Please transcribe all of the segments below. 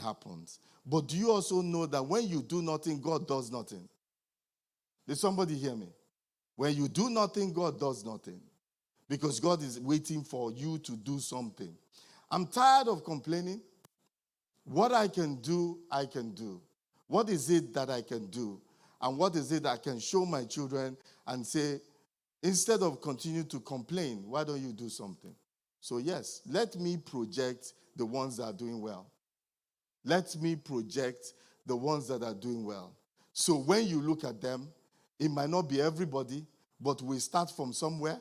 happens. But do you also know that when you do nothing, God does nothing? Did somebody hear me? When you do nothing, God does nothing. Because God is waiting for you to do something. I'm tired of complaining. What I can do, I can do. What is it that I can do? And what is it that I can show my children and say, instead of continue to complain, why don't you do something? So yes, let me project the ones that are doing well. Let me project the ones that are doing well. So when you look at them, it might not be everybody, but we start from somewhere,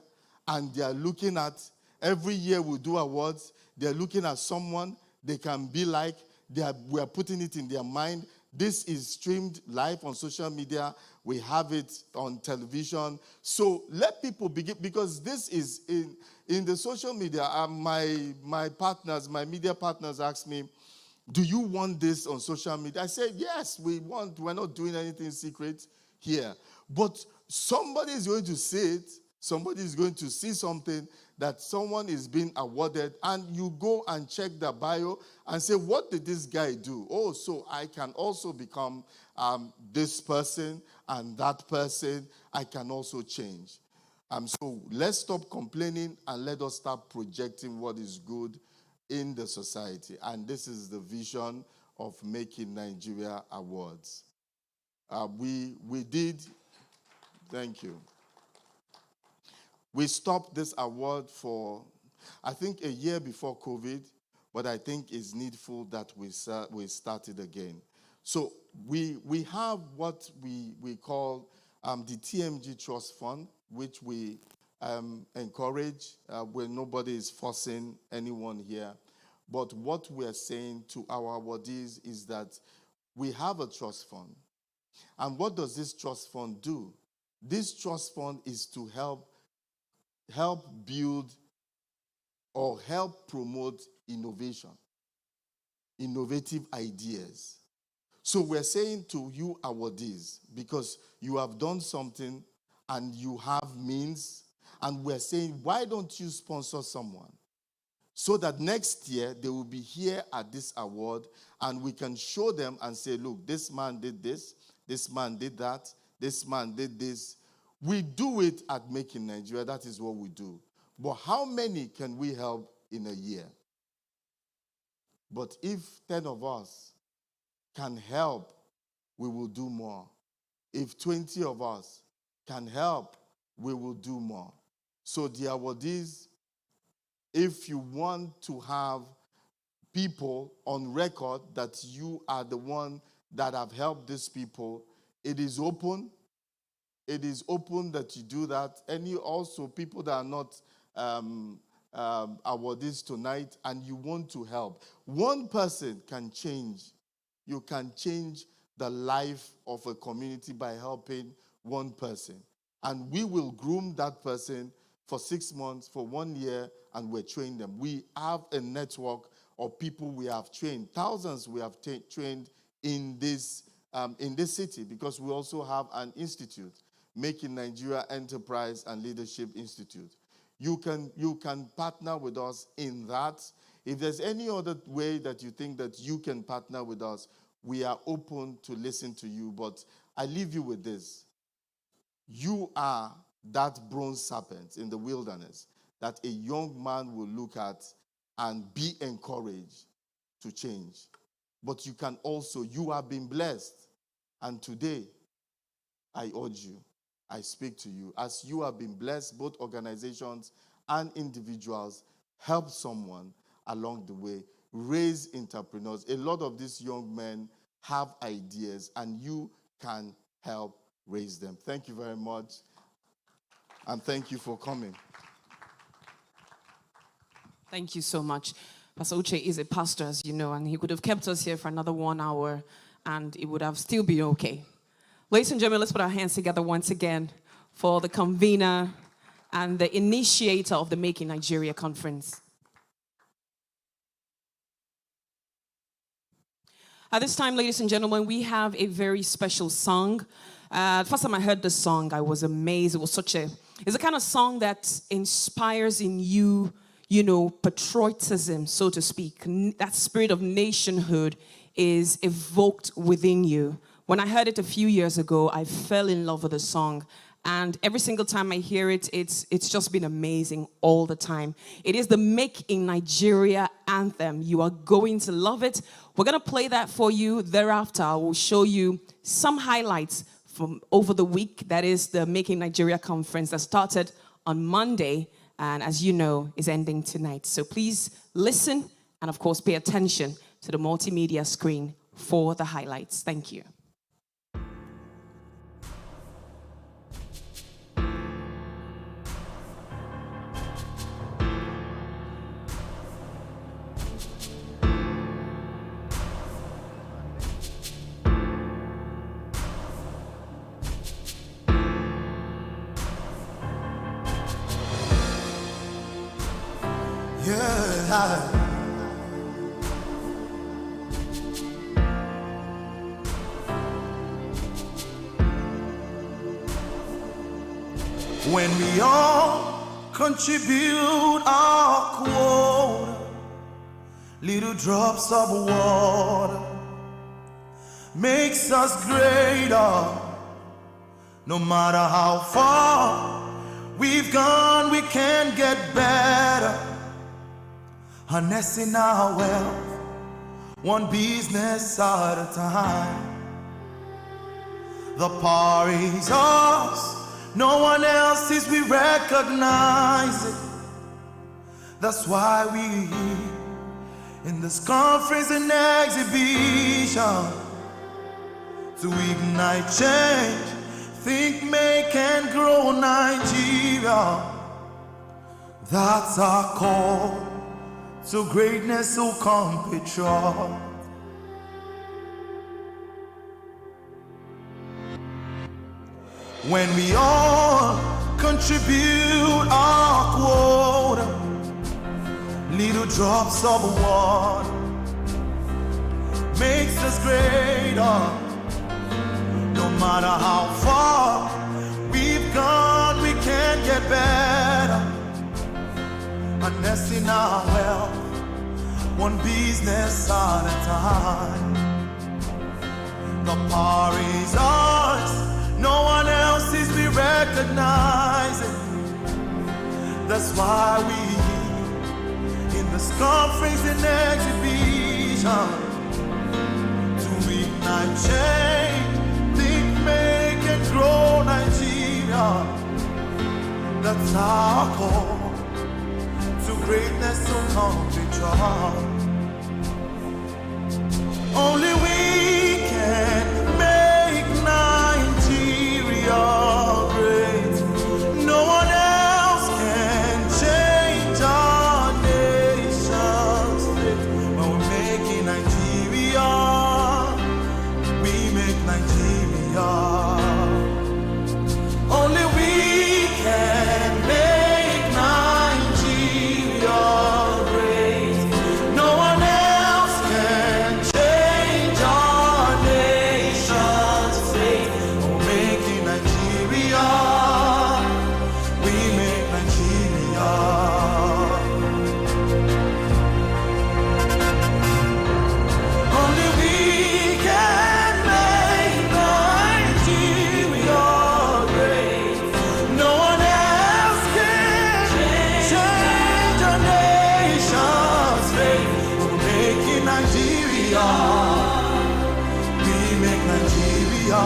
and they are looking at, every year we do awards, they're looking at someone they can be like, we are putting it in their mind. This is streamed live on social media. We have it on television. So let people begin, because this is in the social media. My partners, my media partners ask me, do you want this on social media? I said, yes, we want. We're not doing anything secret here. But somebody is going to say it. Somebody is going to see something that someone is being awarded, and you go and check the bio and say, what did this guy do? Oh, so I can also become this person and that person. I can also change. So let's stop complaining and let us start projecting what is good in the society. And this is the vision of Making Nigeria Awards. We did, thank you. We stopped this award for, I think, a year before COVID, but I think it's needful that we started again. So we have what we call the TMG Trust Fund, which we encourage when nobody is forcing anyone here. But what we are saying to our awardees is that we have a trust fund. And what does this trust fund do? This trust fund is to help build or help promote innovation, innovative ideas. So we're saying to you awardees, because you have done something and you have means, and we're saying, why don't you sponsor someone? So that next year they will be here at this award, and we can show them and say, look, this man did this man did that, this man did this. We do it at Making Nigeria. That is what we do. But how many can we help in a year? But if 10 of us can help, we will do more. If 20 of us can help, we will do more. So the awardees, if you want to have people on record that you are the one that have helped these people, it is open. It is open that you do that. Also people that are not awardees tonight and you want to help. One person can change. You can change the life of a community by helping one person. And we will groom that person for 6 months, for 1 year, and we'll train them. We have a network of people we have trained. Thousands we have trained in this city, because we also have an institute, Making Nigeria Enterprise and Leadership Institute. You can partner with us in that. If there's any other way that you think that you can partner with us, we are open to listen to you. But I leave you with this. You are that bronze serpent in the wilderness that a young man will look at and be encouraged to change. But you can also, you have been blessed. And today, I urge you, I speak to you. As you have been blessed, both organizations and individuals, help someone along the way. Raise entrepreneurs. A lot of these young men have ideas, and you can help raise them. Thank you very much, and thank you for coming. Thank you so much. Pastor Uche is a pastor, as you know, and he could have kept us here for another 1 hour, and it would have still been okay. Ladies and gentlemen, let's put our hands together once again for the convener and the initiator of the Making Nigeria Conference. At this time, ladies and gentlemen, we have a very special song. First time I heard this song, I was amazed. It's a kind of song that inspires in you, patriotism, so to speak, that spirit of nationhood is evoked within you. When I heard it a few years ago, I fell in love with the song. And every single time I hear it, it's just been amazing all the time. It is the Make in Nigeria anthem. You are going to love it. We're going to play that for you. Thereafter, I will show you some highlights from over the week. That is the Make in Nigeria conference that started on Monday and, as you know, is ending tonight. So please listen and, of course, pay attention to the multimedia screen for the highlights. Thank you. Yeah. When we all contribute our quota, little drops of water makes us greater. No matter how far we've gone, we can get better. Harnessing our wealth, one business at a time. The power is ours, no one else's, we recognize it. That's why we in this conference and exhibition to ignite change, think, make and grow Nigeria. That's our call to greatness, so come patriot. When we all contribute our quota, little drops of water makes us greater. No matter how far we've gone, we can get better. Harnessing our wealth, one business at a time. The power is ours, no one else's, we recognize it. That's why we in this conference and exhibition to ignite change, think, make and grow Nigeria. That's our call to greatness, so come patriot. Only we can make Nigeria great. No one else can change our nation's fate. When we're making Nigeria, we make Nigeria. Only we can make Nigeria great. No one else can change our nation's fate. We're making Nigeria, we make Nigeria. Only we can make Nigeria great. No one else can change our nation's fate. We're making Nigeria, we make Nigeria.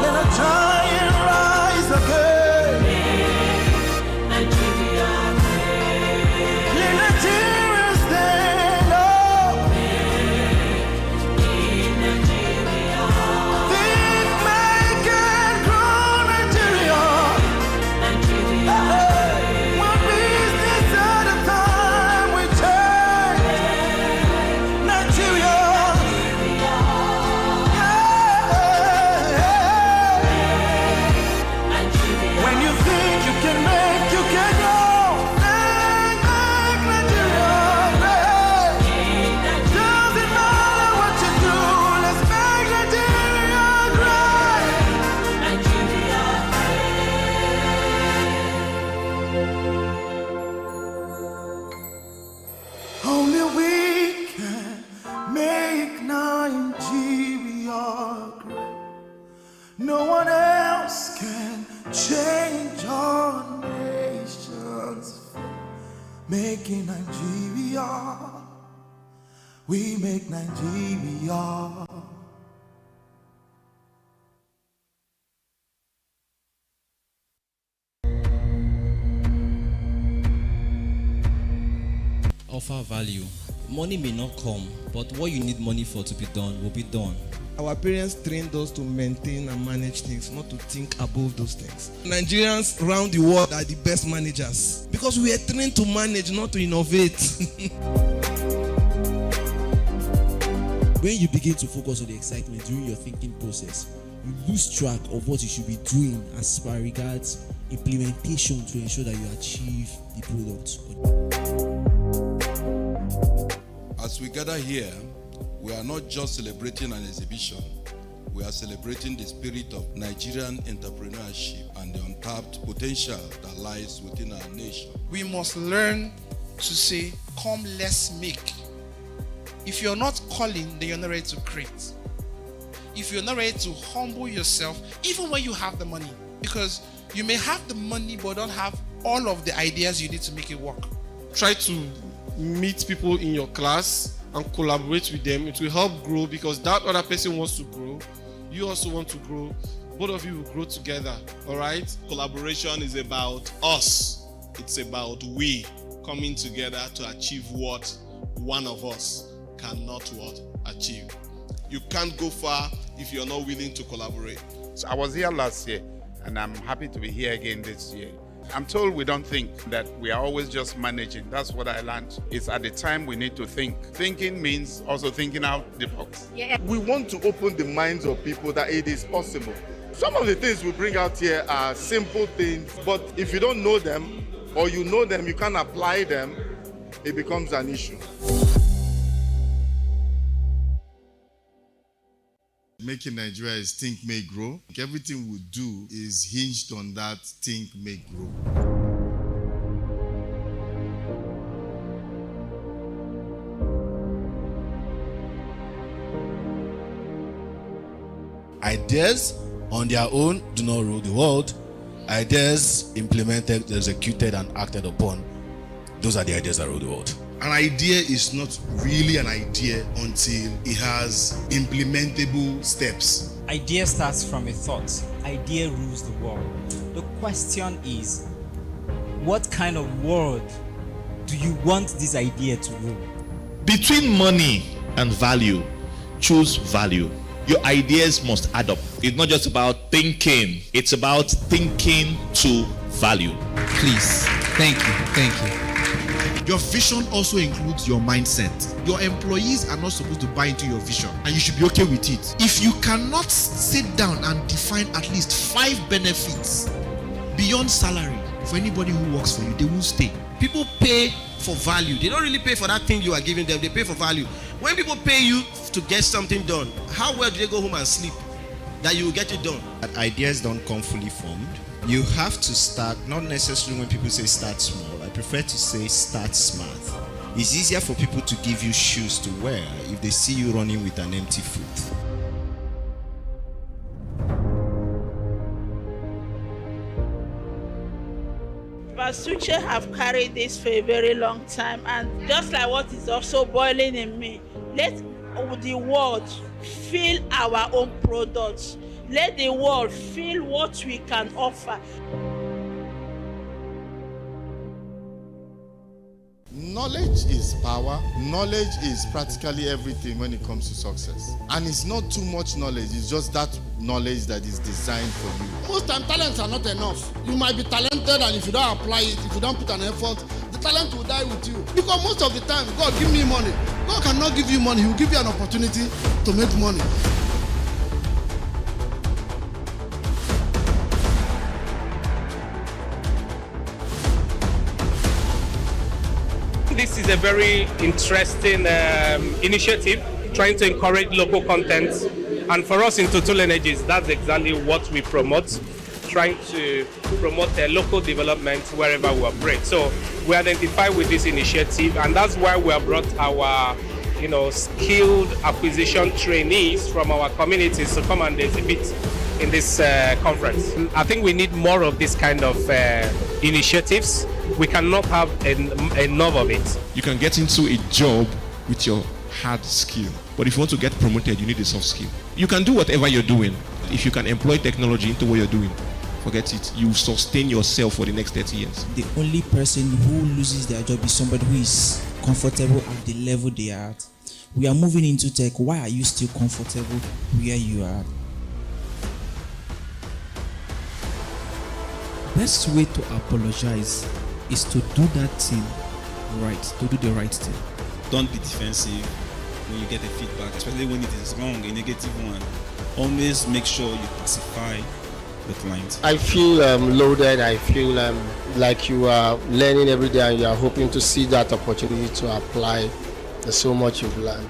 Let a giant rise again. Let Nigeria stand. Making Nigeria. We make Nigeria. Offer value. Money may not come, but what you need money for to be done will be done. Our parents trained us to maintain and manage things, not to think above those things. Nigerians around the world are the best managers because we are trained to manage, not to innovate. When you begin to focus on the excitement during your thinking process, you lose track of what you should be doing as far regards implementation to ensure that you achieve the product. As we gather here, we are not just celebrating an exhibition, we are celebrating the spirit of Nigerian entrepreneurship and the untapped potential that lies within our nation. We must learn to say, come, let's make. If you're not calling, then you're not ready to create. If you're not ready to humble yourself, even when you have the money, because you may have the money but don't have all of the ideas you need to make it work. Try to meet people in your class and collaborate with them. It will help grow because that other person wants to grow. You also want to grow. Both of you will grow together. All right? Collaboration is about us. It's about we coming together to achieve what one of us cannot achieve. You can't go far if you're not willing to collaborate. So I was here last year and I'm happy to be here again this year. I'm told we don't think, that we are always just managing. That's what I learned. It's at the time we need to think. Thinking means also thinking out the box. Yeah. We want to open the minds of people that it is possible. Some of the things we bring out here are simple things, but if you don't know them or you know them, you can't apply them, it becomes an issue. Making Nigeria is think, make, grow. Everything we do is hinged on that think, make, grow. Ideas on their own do not rule the world. Ideas implemented, executed, and acted upon, those are the ideas that rule the world. An idea is not really an idea until it has implementable steps. Idea starts from a thought. Idea rules the world. The question is, what kind of world do you want this idea to rule? Between money and value, choose value. Your ideas must add up. It's not just about thinking, it's about thinking to value. Please, thank you. Your vision also includes your mindset. Your employees are not supposed to buy into your vision, and you should be okay with it. If you cannot sit down and define at least 5 benefits beyond salary for anybody who works for you, they won't stay. People pay for value. They don't really pay for that thing you are giving them. They pay for value. When people pay you to get something done, how well do they go home and sleep that you will get it done? Ideas don't come fully formed. You have to start, not necessarily when people say start small. I prefer to say start smart. It's easier for people to give you shoes to wear if they see you running with an empty foot. Pasuche have carried this for a very long time, and just like what is also boiling in me, let the world feel our own products. Let the world feel what we can offer. Knowledge is power. Knowledge is practically everything when it comes to success. And it's not too much knowledge, it's just that knowledge that is designed for you. Most time, talents are not enough. You might be talented, and if you don't apply it, if you don't put an effort, the talent will die with you. Because most of the time, God give me money. God cannot give you money, He will give you an opportunity to make money. This is a very interesting initiative, trying to encourage local content. And for us in Total Energies, that's exactly what we promote, trying to promote local development wherever we operate. So we identify with this initiative, and that's why we have brought our skilled acquisition trainees from our communities to come and exhibit in this conference. I think we need more of this kind of initiatives we cannot have enough of it. You can get into a job with your hard skill, but if you want to get promoted, you need a soft skill. You can do whatever you're doing. If you can employ technology into what you're doing, forget it. You sustain yourself for the next 30 years. The only person who loses their job is somebody who is comfortable at the level they are at. We are moving into tech. Why are you still comfortable where you are? Best way to apologize is to do that thing right, to do the right thing. Don't be defensive when you get a feedback, especially when it is wrong, a negative one. Always make sure you pacify the client. I feel loaded. I feel like you are learning every day and you are hoping to see that opportunity to apply. There's so much you've learned.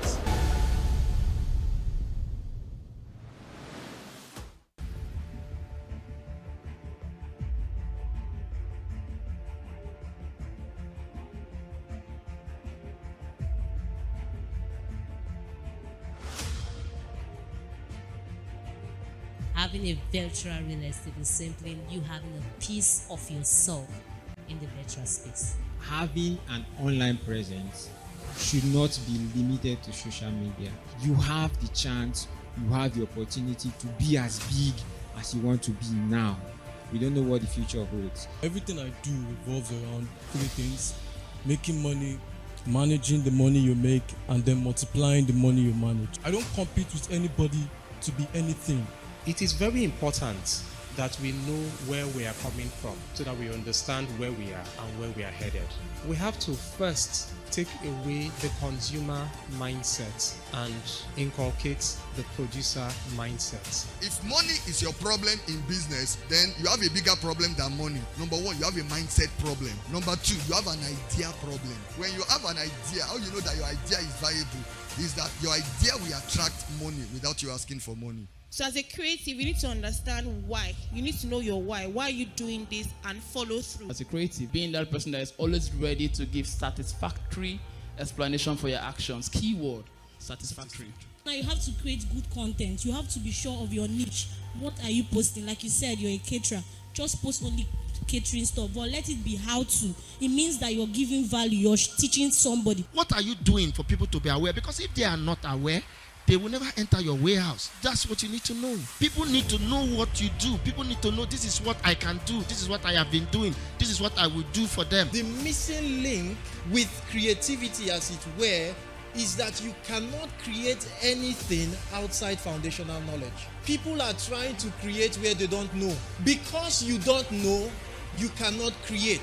Having a virtual real estate is simply you having a piece of yourself in the virtual space. Having an online presence should not be limited to social media. You have the chance, you have the opportunity to be as big as you want to be now. We don't know what the future holds. Everything I do revolves around three things: making money, managing the money you make, and then multiplying the money you manage. I don't compete with anybody to be anything. It is very important that we know where we are coming from so that we understand where we are and where we are headed. We have to first take away the consumer mindset and inculcate the producer mindset. If money is your problem in business, then you have a bigger problem than money. Number one, you have a mindset problem. Number two, you have an idea problem. When you have an idea, how you know that your idea is viable is that your idea will attract money without you asking for money. So as a creative, you need to understand why. You need to know your why. Why are you doing this and follow through. As a creative, being that person that is always ready to give satisfactory explanation for your actions. Keyword, satisfactory. Now you have to create good content. You have to be sure of your niche. What are you posting? Like you said, you're a caterer. Just post only catering stuff, but let it be how to. It means that you're giving value. You're teaching somebody. What are you doing for people to be aware? Because if they are not aware, they will never enter your warehouse. That's what you need to know. People need to know what you do. People need to know this is what I can do. This is what I have been doing. This is what I will do for them. The missing link with creativity, as it were, is that you cannot create anything outside foundational knowledge. People are trying to create where they don't know. Because you don't know, you cannot create.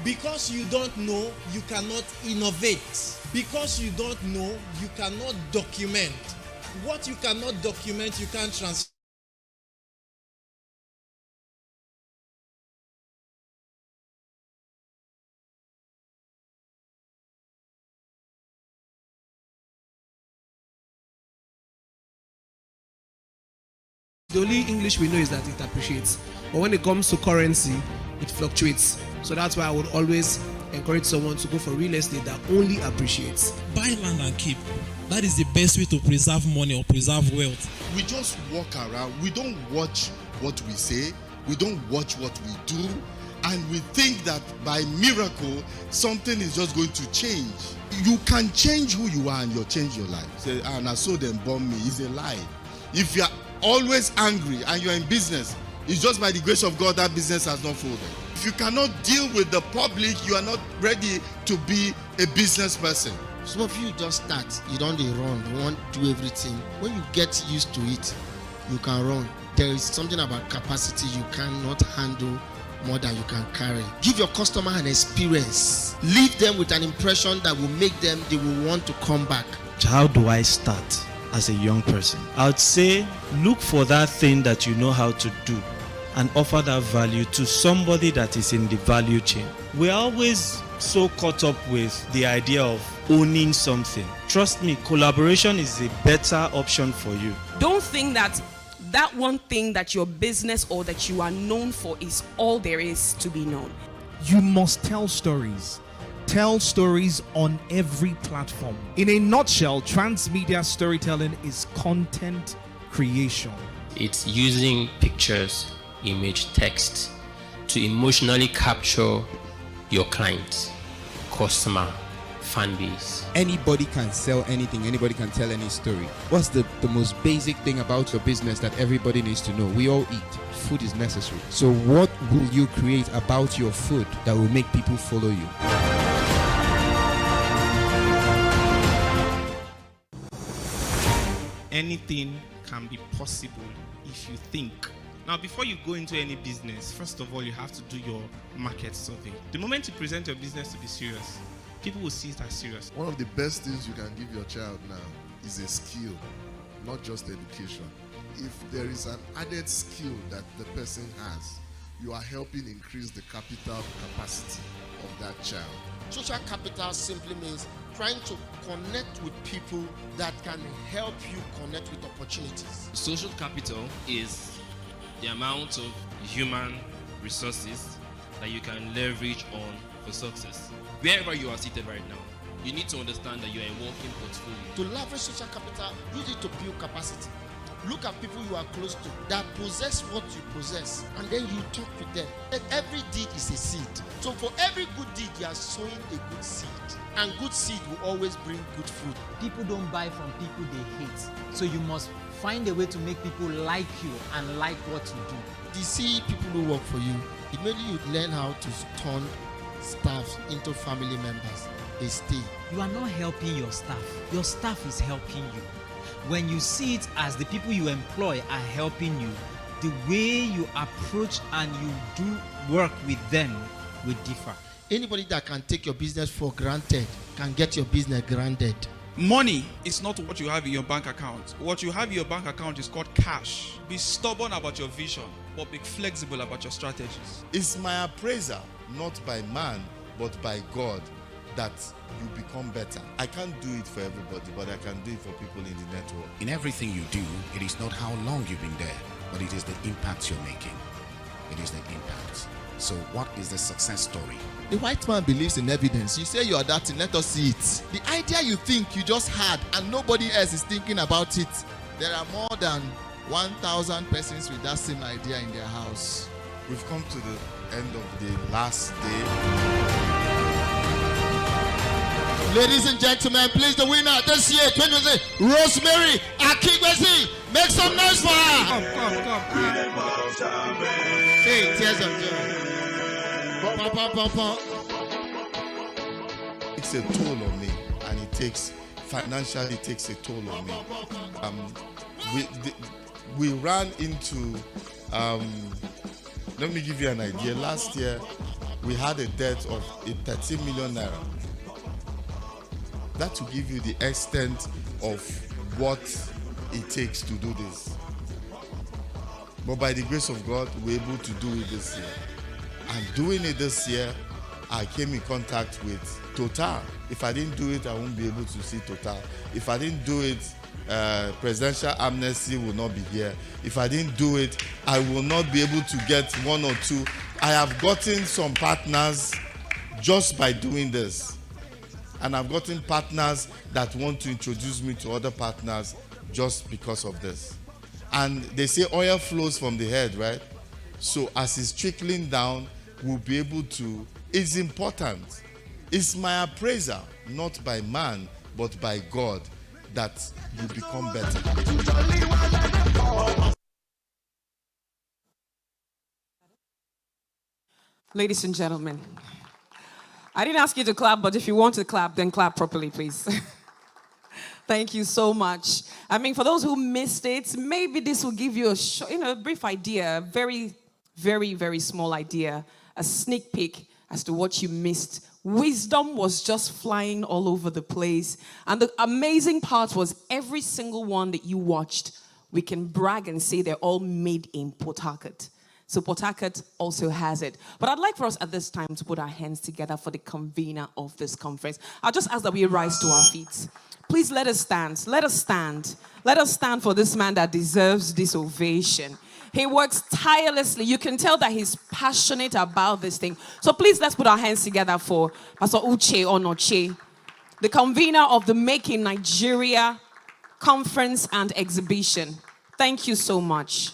Because you don't know, you cannot innovate. Because you don't know, you cannot document. What you cannot document, you can't transfer. The only English we know is that it appreciates. But when it comes to currency, it fluctuates. So that's why I would always encourage someone to go for real estate that only appreciates. Buy land and keep. That is the best way to preserve money or preserve wealth. We just walk around. We don't watch what we say. We don't watch what we do. And we think that by miracle, something is just going to change. You can change who you are and you'll change your life. Say, and I saw them bomb me. It's a lie. If you're always angry and you're in business, it's just by the grace of God that business has not folded. If you cannot deal with the public, you are not ready to be a business person. Some of you just start, you don't run, you want to do everything. When you get used to it, you can run. There is something about capacity. You cannot handle more than you can carry. Give your customer an experience. Leave them with an impression that will make them, they will want to come back. How do I start as a young person? I would say look for that thing that you know how to do and offer that value to somebody that is in the value chain. We're always so caught up with the idea of owning something. Trust me, collaboration is a better option for you. Don't think that one thing that your business or that you are known for is all there is to be known. You must tell stories. Tell stories on every platform. In a nutshell, transmedia storytelling is content creation. It's using pictures, image, text to emotionally capture your clients, customer, fan base. Anybody can sell anything, anybody can tell any story. What's the most basic thing about your business that everybody needs to know? We all eat. Food is necessary. So what will you create about your food that will make people follow you? Anything can be possible if you think. Now, before you go into any business, first of all, you have to do your market survey. The moment you present your business to be serious, people will see it as serious. One of the best things you can give your child now is a skill, not just education. If there is an added skill that the person has, you are helping increase the capital capacity of that child. Social capital simply means trying to connect with people that can help you connect with opportunities. Social capital is the amount of human resources that you can leverage on for success. Wherever you are seated right now, you need to understand that you are a walking portfolio. To leverage social capital, you need to build capacity. Look at people you are close to that possess what you possess, and then you talk with them. And every deed is a seed. So for every good deed, you are sowing a good seed. And good seed will always bring good fruit. People don't buy from people they hate. So you must find a way to make people like you and like what you do. You see people who work for you, immediately you learn how to turn staff into family members. They stay. You are not helping your staff. Your staff is helping you. When you see it as the people you employ are helping you, the way you approach and you do work with them will differ. Anybody that can take your business for granted can get your business granted. Money is not what you have in your bank account. What you have in your bank account is called cash. Be stubborn about your vision, but be flexible about your strategies. It's my appraiser, not by man, but by God, that you become better. I can't do it for everybody, but I can do it for people in the network. In everything you do, it is not how long you've been there, but it is the impact you're making. It is the impact. So what is the success story? The white man believes in evidence. You say you are that thing, let us see it. The idea you think you just had and nobody else is thinking about it. There are more than 1,000 persons with that same idea in their house. We've come to the end of the last day. Ladies and gentlemen, please the winner this year, 2020, Rosemary Akigbesi. Make some noise for her. Come. Hey, tears of joy. It's a toll on me, and it takes financially it takes a toll on me. We ran into. Let me give you an idea. Last year, we had a debt of 13 million naira. That will give you the extent of what it takes to do this. But by the grace of God, we're able to do it this year. And doing it this year, I came in contact with Total. If I didn't do it, I won't be able to see Total. If I didn't do it, Presidential Amnesty will not be here. If I didn't do it, I will not be able to get one or two. I have gotten some partners just by doing this. And I've gotten partners that want to introduce me to other partners just because of this. And they say oil flows from the head, right? So as it's trickling down, we'll be able to. It's important. It's my appraiser, not by man, but by God, that you become better. Ladies and gentlemen, I didn't ask you to clap, but if you want to clap, then clap properly, please. Thank you so much. I mean, for those who missed it, maybe this will give you a brief idea, very, very, very small idea, a sneak peek as to what you missed. Wisdom was just flying all over the place. And the amazing part was every single one that you watched, we can brag and say they're all made in Port Harcourt. So Port Harcourt also has it. But I'd like for us at this time to put our hands together for the convener of this conference. I'll just ask that we rise to our feet. Please let us stand. Let us stand. Let us stand for this man that deserves this ovation. He works tirelessly. You can tell that he's passionate about this thing. So please let's put our hands together for Pastor Uche Onoche, the convener of the Make in Nigeria Conference and Exhibition. Thank you so much.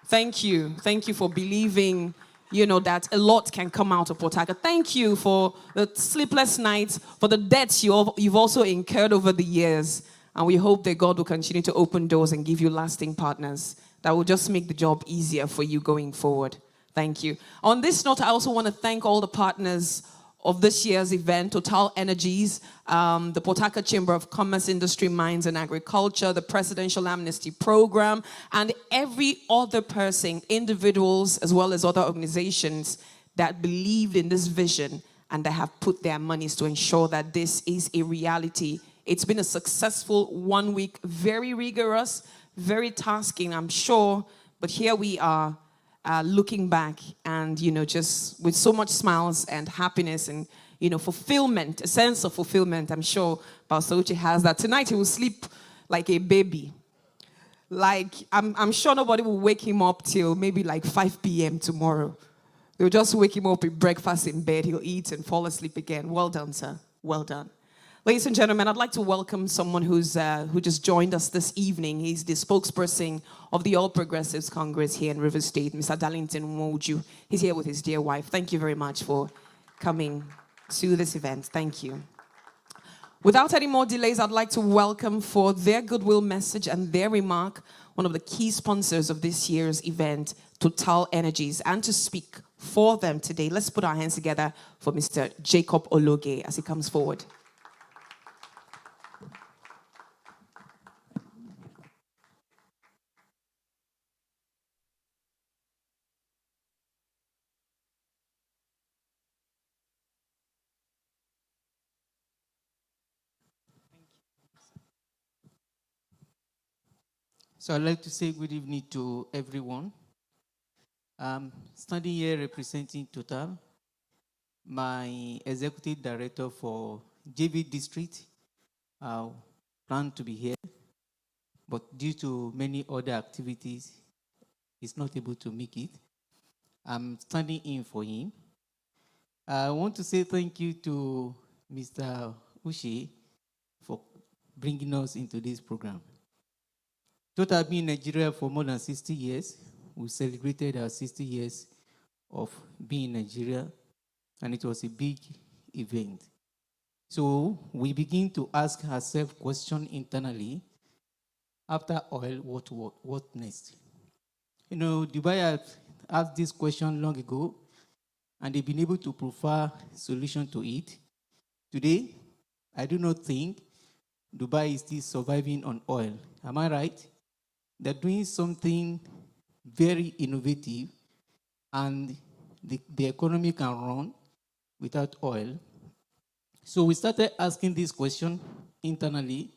Thank you. Thank you for believing that a lot can come out of Port Harcourt. Thank you for the sleepless nights, for the debts you've also incurred over the years. And we hope that God will continue to open doors and give you lasting partners that will just make the job easier for you going forward. Thank you. On this note, I also want to thank all the partners of this year's event: Total Energies, the Port Harcourt Chamber of Commerce, Industry, Mines and Agriculture, the Presidential Amnesty Program, and every other person, individuals as well as other organizations that believed in this vision and that have put their monies to ensure that this is a reality. It's been a successful 1 week, very rigorous, very tasking, I'm sure, but here we are. Looking back and, just with so much smiles and happiness and, fulfillment, a sense of fulfillment. I'm sure Pastor Uche has that. Tonight he will sleep like a baby. Like, I'm sure nobody will wake him up till maybe like 5 p.m. tomorrow. They'll just wake him up with breakfast in bed. He'll eat and fall asleep again. Well done, sir. Well done. Ladies and gentlemen, I'd like to welcome someone who just joined us this evening. He's the spokesperson of the All Progressives Congress here in Rivers State, Mr. Darlington Nwoju. He's here with his dear wife. Thank you very much for coming to this event. Thank you. Without any more delays, I'd like to welcome for their goodwill message and their remark one of the key sponsors of this year's event, Total Energies. And to speak for them today, let's put our hands together for Mr. Jacob Ologe as he comes forward. So I'd like to say good evening to everyone. Standing here representing Total, my executive director for JV District planned to be here, but due to many other activities, he's not able to make it. I'm standing in for him. I want to say thank you to Mr. Uche for bringing us into this program. Total been in Nigeria for more than 60 years. We celebrated our 60 years of being in Nigeria, and it was a big event. So we begin to ask ourselves questions internally. After oil, what next? Dubai have asked this question long ago, and they've been able to provide solution to it. Today, I do not think Dubai is still surviving on oil. Am I right? They're doing something very innovative, and the economy can run without oil. So we started asking this question internally,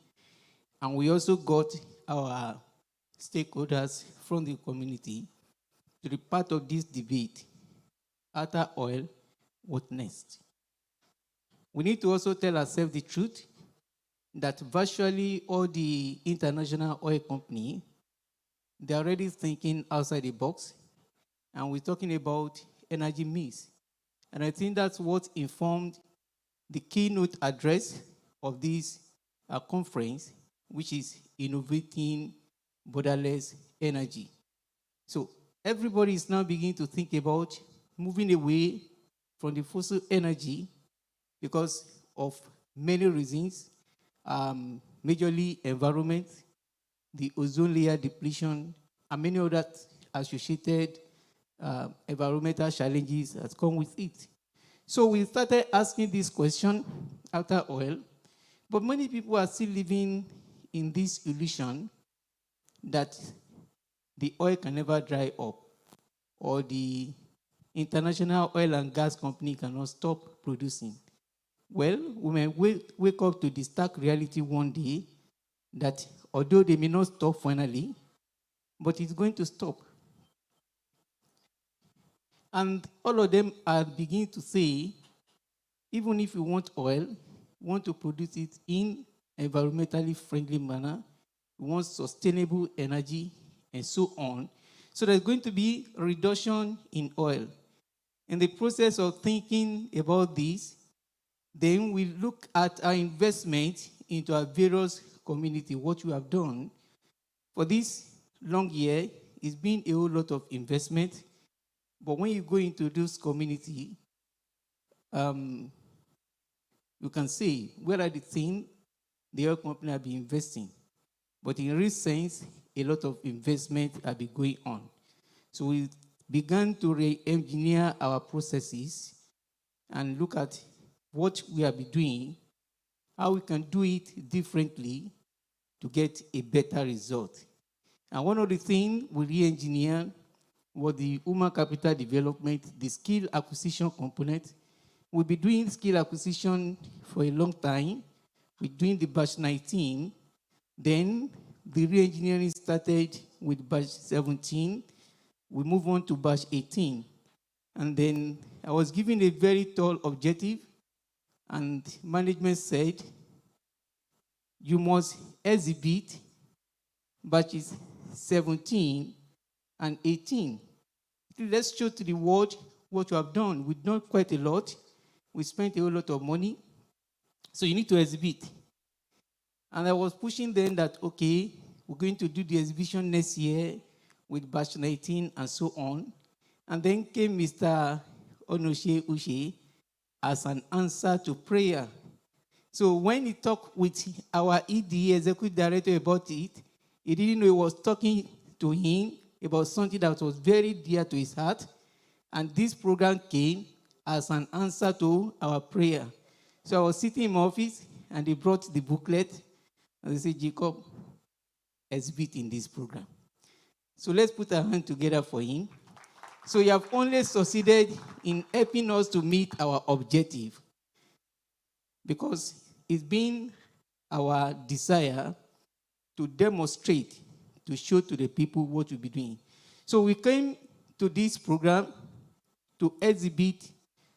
and we also got our stakeholders from the community to be part of this debate. After oil, what next? We need to also tell ourselves the truth that virtually all the international oil companies, they're already thinking outside the box, and we're talking about energy mix. And I think that's what informed the keynote address of this conference, which is Innovating Borderless Energy. So everybody is now beginning to think about moving away from the fossil energy because of many reasons, majorly environment, the ozone layer depletion, and many other associated environmental challenges that come with it. So we started asking this question after oil, but many people are still living in this illusion that the oil can never dry up, or the international oil and gas company cannot stop producing. Well, we may wake up to the stark reality one day that although they may not stop finally, but it's going to stop. And all of them are beginning to say, even if you want oil, you want to produce it in an environmentally friendly manner, you want sustainable energy, and so on. So there's going to be a reduction in oil. In the process of thinking about this, then we look at our investment into our various community, what we have done. For this long year, it's been a whole lot of investment. But when you go into this community, you can say, where are the things the oil company have been investing? But in real sense, a lot of investment have been going on. So we began to re-engineer our processes and look at what we have been doing, how we can do it differently to get a better result. And one of the things we re-engineered was the human capital development, the skill acquisition component. We've been doing skill acquisition for a long time. We're doing the batch 19. Then the re-engineering started with batch 17. We move on to batch 18. And then I was given a very tall objective, and management said, you must exhibit batches 17 and 18. Let's show to the world what you have done. We've done quite a lot. We spent a whole lot of money. So you need to exhibit. And I was pushing them that, okay, we're going to do the exhibition next year with batch 19 and so on. And then came Mr. Onoshe Ushe as an answer to prayer. So when he talked with our ED, Executive Director, about it, he didn't know he was talking to him about something that was very dear to his heart. And this program came as an answer to our prayer. So I was sitting in my office, and they brought the booklet, and they said, Jacob, exhibit in this program. So let's put our hand together for him. So you have only succeeded in helping us to meet our objective, because it's been our desire to demonstrate, to show to the people what we'll be doing. So we came to this program to exhibit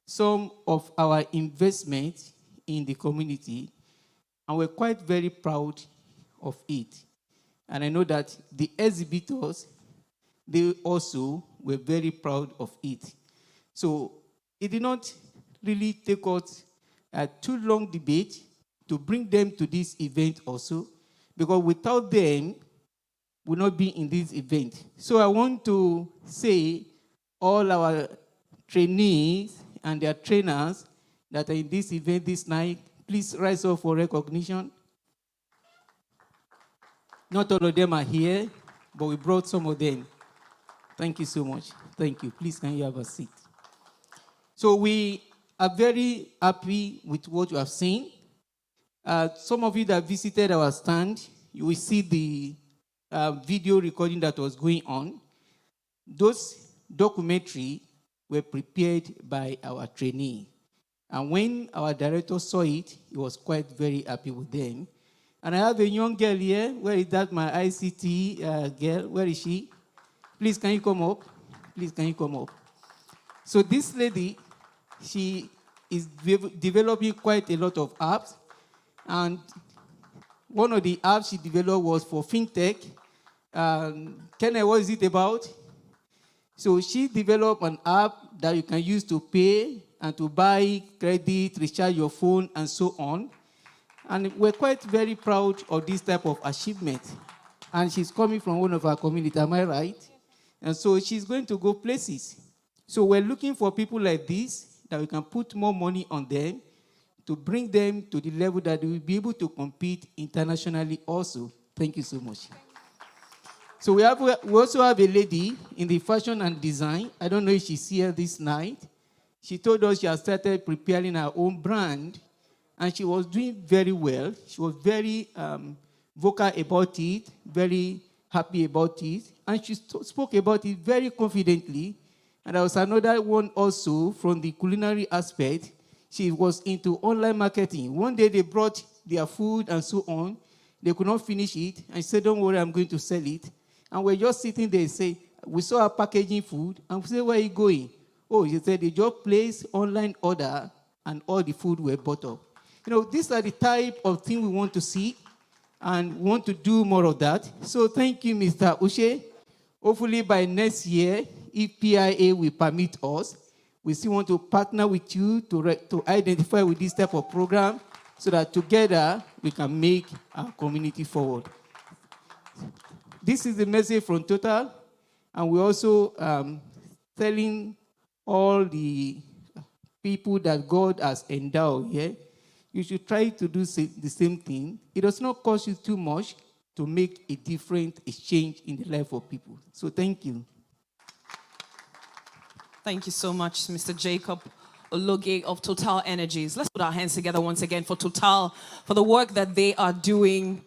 some of our investment in the community, and we're quite very proud of it. And I know that the exhibitors, they also were very proud of it. So it did not really take us a too long debate to bring them to this event also, because without them, we'll not be in this event. So I want to say all our trainees and their trainers that are in this event this night, please rise up for recognition. Not all of them are here, but we brought some of them. Thank you so much. Thank you. Please, can you have a seat? So we are very happy with what you have seen. Some of you that visited our stand, you will see the video recording that was going on. Those documentaries were prepared by our trainee. And when our director saw it, he was quite very happy with them. And I have a young girl here. Where is that, my ICT girl? Where is she? Please, can you come up? Please, can you come up? So this lady, she is developing quite a lot of apps. And one of the apps she developed was for fintech. Kenneth, what is it about? So she developed an app that you can use to pay and to buy credit, recharge your phone, and so on. And we're quite very proud of this type of achievement. And she's coming from one of our community, am I right? And so she's going to go places. So we're looking for people like this, that we can put more money on them to bring them to the level that they will be able to compete internationally also. Thank you so much. So we also have a lady in the fashion and design. I don't know if she's here this night. She told us she has started preparing her own brand, and she was doing very well. She was very vocal about it, very happy about it, and she spoke about it very confidently. And there was another one also from the culinary aspect. She was into online marketing. One day they brought their food and so on. They could not finish it, and she said, don't worry, I'm going to sell it. And we're just sitting there and say, we saw her packaging food, and we said, where are you going? Oh, she said, they just placed online order, and all the food were bought up. You know, these are the type of thing we want to see, and we want to do more of that. So thank you, Mr. Ushe. Hopefully by next year, if PIA will permit us, we still want to partner with you to identify with this type of program so that together we can make our community forward. This is the message from Total, and we also telling all the people that God has endowed here, you should try to do the same thing. It does not cost you too much to make a different exchange in the life of people. So thank you. Thank you so much, Mr. Jacob Ologe of Total Energies. Let's put our hands together once again for Total, for the work that they are doing.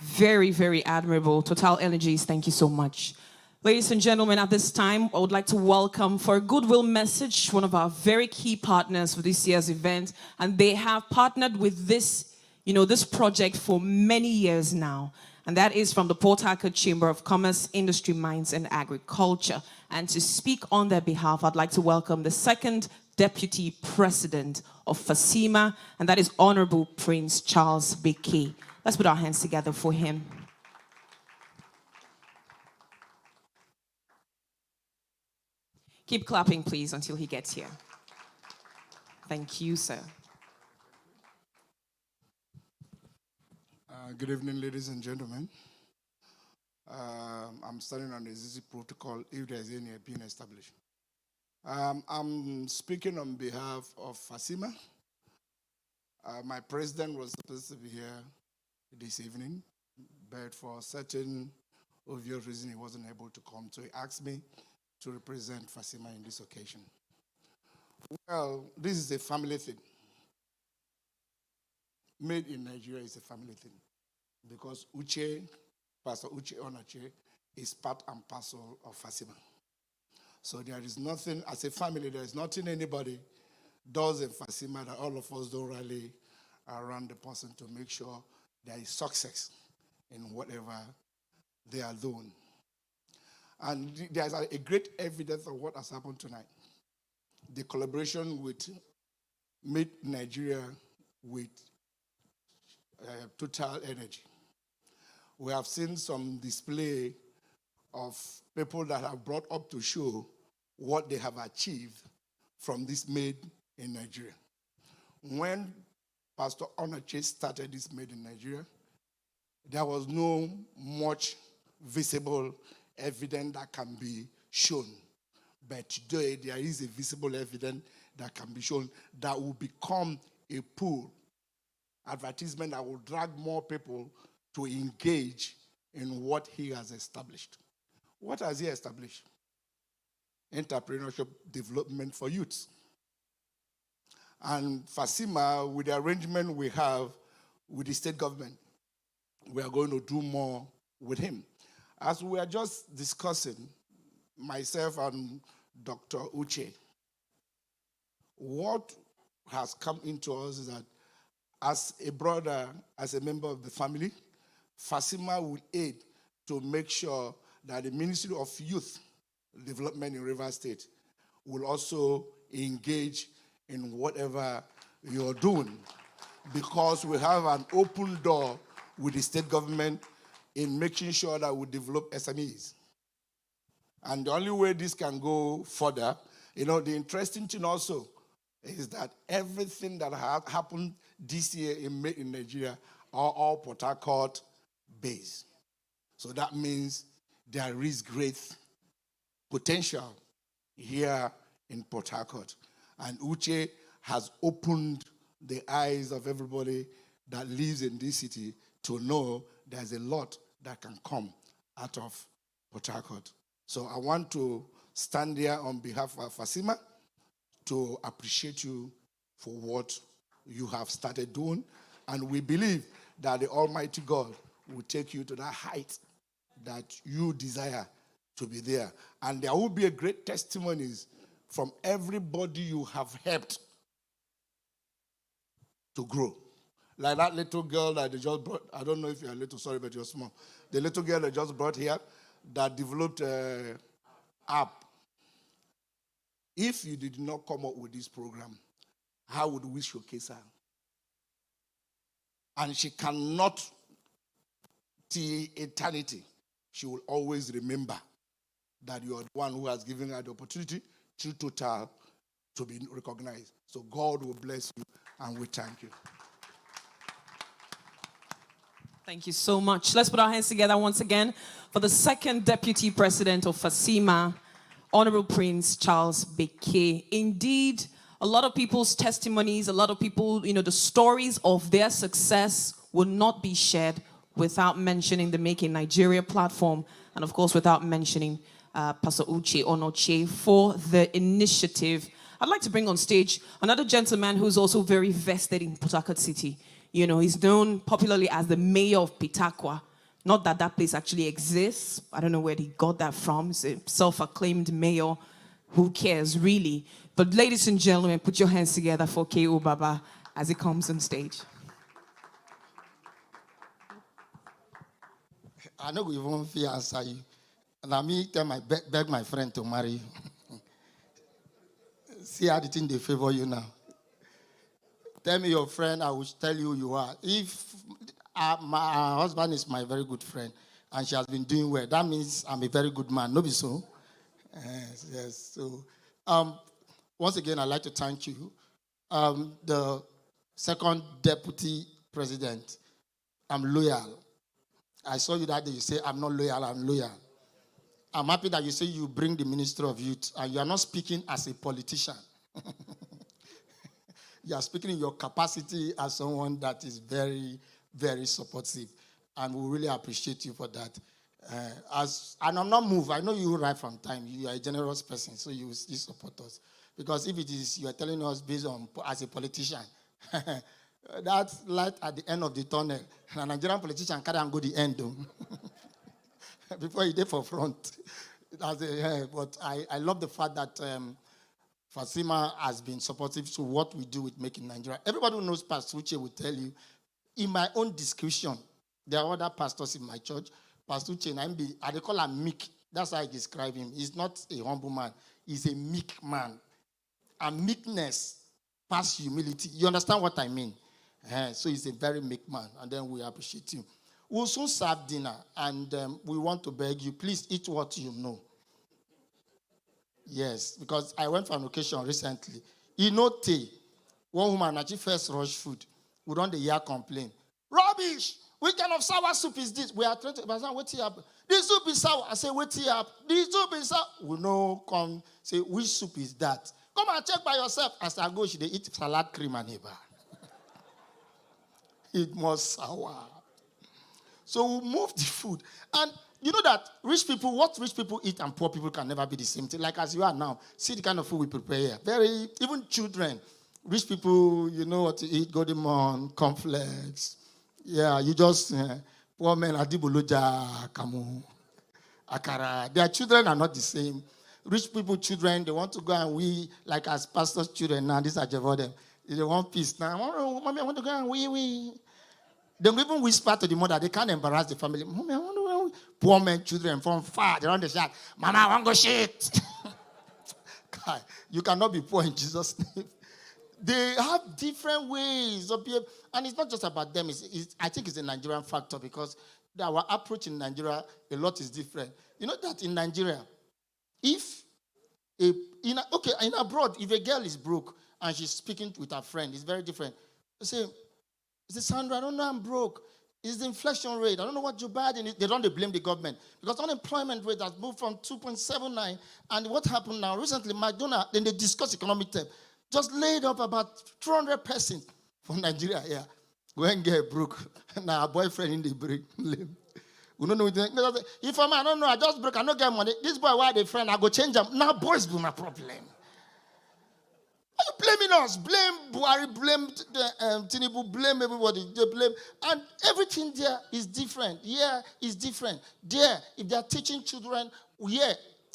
Very, very admirable. Total Energies, thank you so much. Ladies and gentlemen, at this time, I would like to welcome for a goodwill message one of our very key partners for this year's event. And they have partnered with this, this project for many years now. And that is from the Port Harcourt Chamber of Commerce, Industry, Mines and Agriculture. And to speak on their behalf, I'd like to welcome the second Deputy President of FASIMA, and that is Honorable Prince Charles Beke. Let's put our hands together for him. Keep clapping, please, until he gets here. Thank you, sir. Good evening, ladies and gentlemen. I'm starting on the ZZ protocol if there's any being established. I'm speaking on behalf of FASIMA. My president was supposed to be here this evening, but for certain obvious reason he wasn't able to come, so he asked me to represent FASIMA in this occasion. Well, this is a family thing. Made in Nigeria is a family thing because Pastor Uche Onache is part and parcel of FASIMA. So there is nothing, as a family, there is nothing anybody does in FASIMA that all of us don't rally around the person to make sure there is success in whatever they are doing. And there's a great evidence of what has happened tonight. The collaboration with Made Nigeria with Total Energy. We have seen some display of people that have brought up to show what they have achieved from this Made in Nigeria. When Pastor Onache started this Made in Nigeria, there was no much visible evidence that can be shown. But today, there is a visible evidence that can be shown that will become a pull, advertisement that will drag more people to engage in what he has established. What has he established? Entrepreneurship development for youths. And FASIMA, with the arrangement we have with the state government, we are going to do more with him. As we are just discussing, myself and Dr. Uche, what has come into us is that as a brother, as a member of the family, FASIMA will aid to make sure that the Ministry of Youth Development in Rivers State will also engage in whatever you're doing, because we have an open door with the state government in making sure that we develop SMEs. And the only way this can go further, the interesting thing also is that everything that happened this year in Nigeria are all Port Harcourt based. So that means there is great potential here in Port Harcourt. And Uche has opened the eyes of everybody that lives in this city to know there's a lot that can come out of Port Harcourt. So I want to stand there on behalf of FASIMA to appreciate you for what you have started doing. And we believe that the Almighty God will take you to that height that you desire to be there. And there will be a great testimonies from everybody you have helped to grow. Like that little girl that they just brought, I don't know if you're little, sorry, but you're small. The little girl they just brought here that developed an app. If you did not come up with this program, how would we showcase her? And she cannot, till eternity, she will always remember that you are the one who has given her the opportunity through Total to be recognized. So God will bless you, and we thank you. Thank you so much. Let's put our hands together once again for the second Deputy President of FASIMA, Honorable Prince Charles Beke. Indeed, a lot of people's testimonies, a lot of people, the stories of their success will not be shared without mentioning the Make in Nigeria platform, and of course, without mentioning Pastor Uche Onoche for the initiative. I'd like to bring on stage another gentleman who's also very vested in Port Harcourt City. He's known popularly as the mayor of Pitakwa. Not that that place actually exists. I don't know where he got that from. He's a self-acclaimed mayor. Who cares, really? But ladies and gentlemen, put your hands together for K.O. Baba as he comes on stage. I know we won't fear answer you. And I mean, beg my friend to marry you. See how the thing they favor you now. Tell me your friend, I will tell you who you are. If my husband is my very good friend and she has been doing well, that means I'm a very good man. No be so? Yes. So, once again, I'd like to thank you. The second deputy president, I'm loyal. I saw you that day, you say, I'm not loyal, I'm loyal. I'm happy that you say you bring the Minister of Youth and you are not speaking as a politician. You are speaking in your capacity as someone that is very, very supportive. And we really appreciate you for that. And I'm not moved. I know you right from time. You are a generous person, so you support us. Because if it is, you are telling us based on, as a politician, that's light at the end of the tunnel. And a Nigerian politician can't go the end, though. Before you did for front. But I love the fact that Fasima has been supportive to what we do with Make in Nigeria. Everybody who knows Pastor Uche will tell you, in my own description, there are other pastors in my church. Pastor Uche, they call him meek. That's how I describe him. He's not a humble man. He's a meek man. And meekness past humility. You understand what I mean? So he's a very meek man. And then we appreciate him. We'll soon serve dinner. And we want to beg you, please eat what you know. Yes, because I went for an occasion recently. One woman actually first rush food. We don't hear complain. Rubbish! What kind of sour soup is this? We are trying to what's here? This soup is sour. I say, what's here? This soup is sour. We know, come say, which soup is that? Come and check by yourself. As I go, they eat salad cream and neighbor. It was sour. So we move the food. And you know that what rich people eat and poor people can never be the same thing. Like as you are now, see the kind of food we prepare here. Even children, rich people, you know what to eat, golden morn, cornflakes. Yeah, you just, poor men, adiboloja, kamu, akara. Their children are not the same. Rich people, children, they want to go and wee, like as pastors' children now, these are them. They want peace. Now, mommy, I want to go and wee. They even whisper to the mother, they can't embarrass the family. Mommy, I want to go. Poor men, children from far, they don't shout, Mama, I want to go shit. God, you cannot be poor in Jesus' name. They have different ways of being, and it's not just about them. I think it's a Nigerian factor because our approach in Nigeria, a lot is different. You know that in Nigeria, in abroad, if a girl is broke and she's speaking with her friend, it's very different. They say, Sandra, I don't know, I'm broke. It's the inflation rate. I don't know what you bad in it. They don't blame the government because unemployment rate has moved from 2.79. And what happened now? Recently, McDonald's, then they discuss economic terms. Just laid up about 200 persons from Nigeria here. Go and get broke. Now, a boyfriend in the break. We don't know. If I don't know, I just broke, I don't get money. This boy, why they friend? I go change them. Now, boys be my problem. Are you blaming us? Blame Buhari, blame Tinubu, blame everybody. They blame. And everything there is different. Yeah, is different. There, if they are teaching children,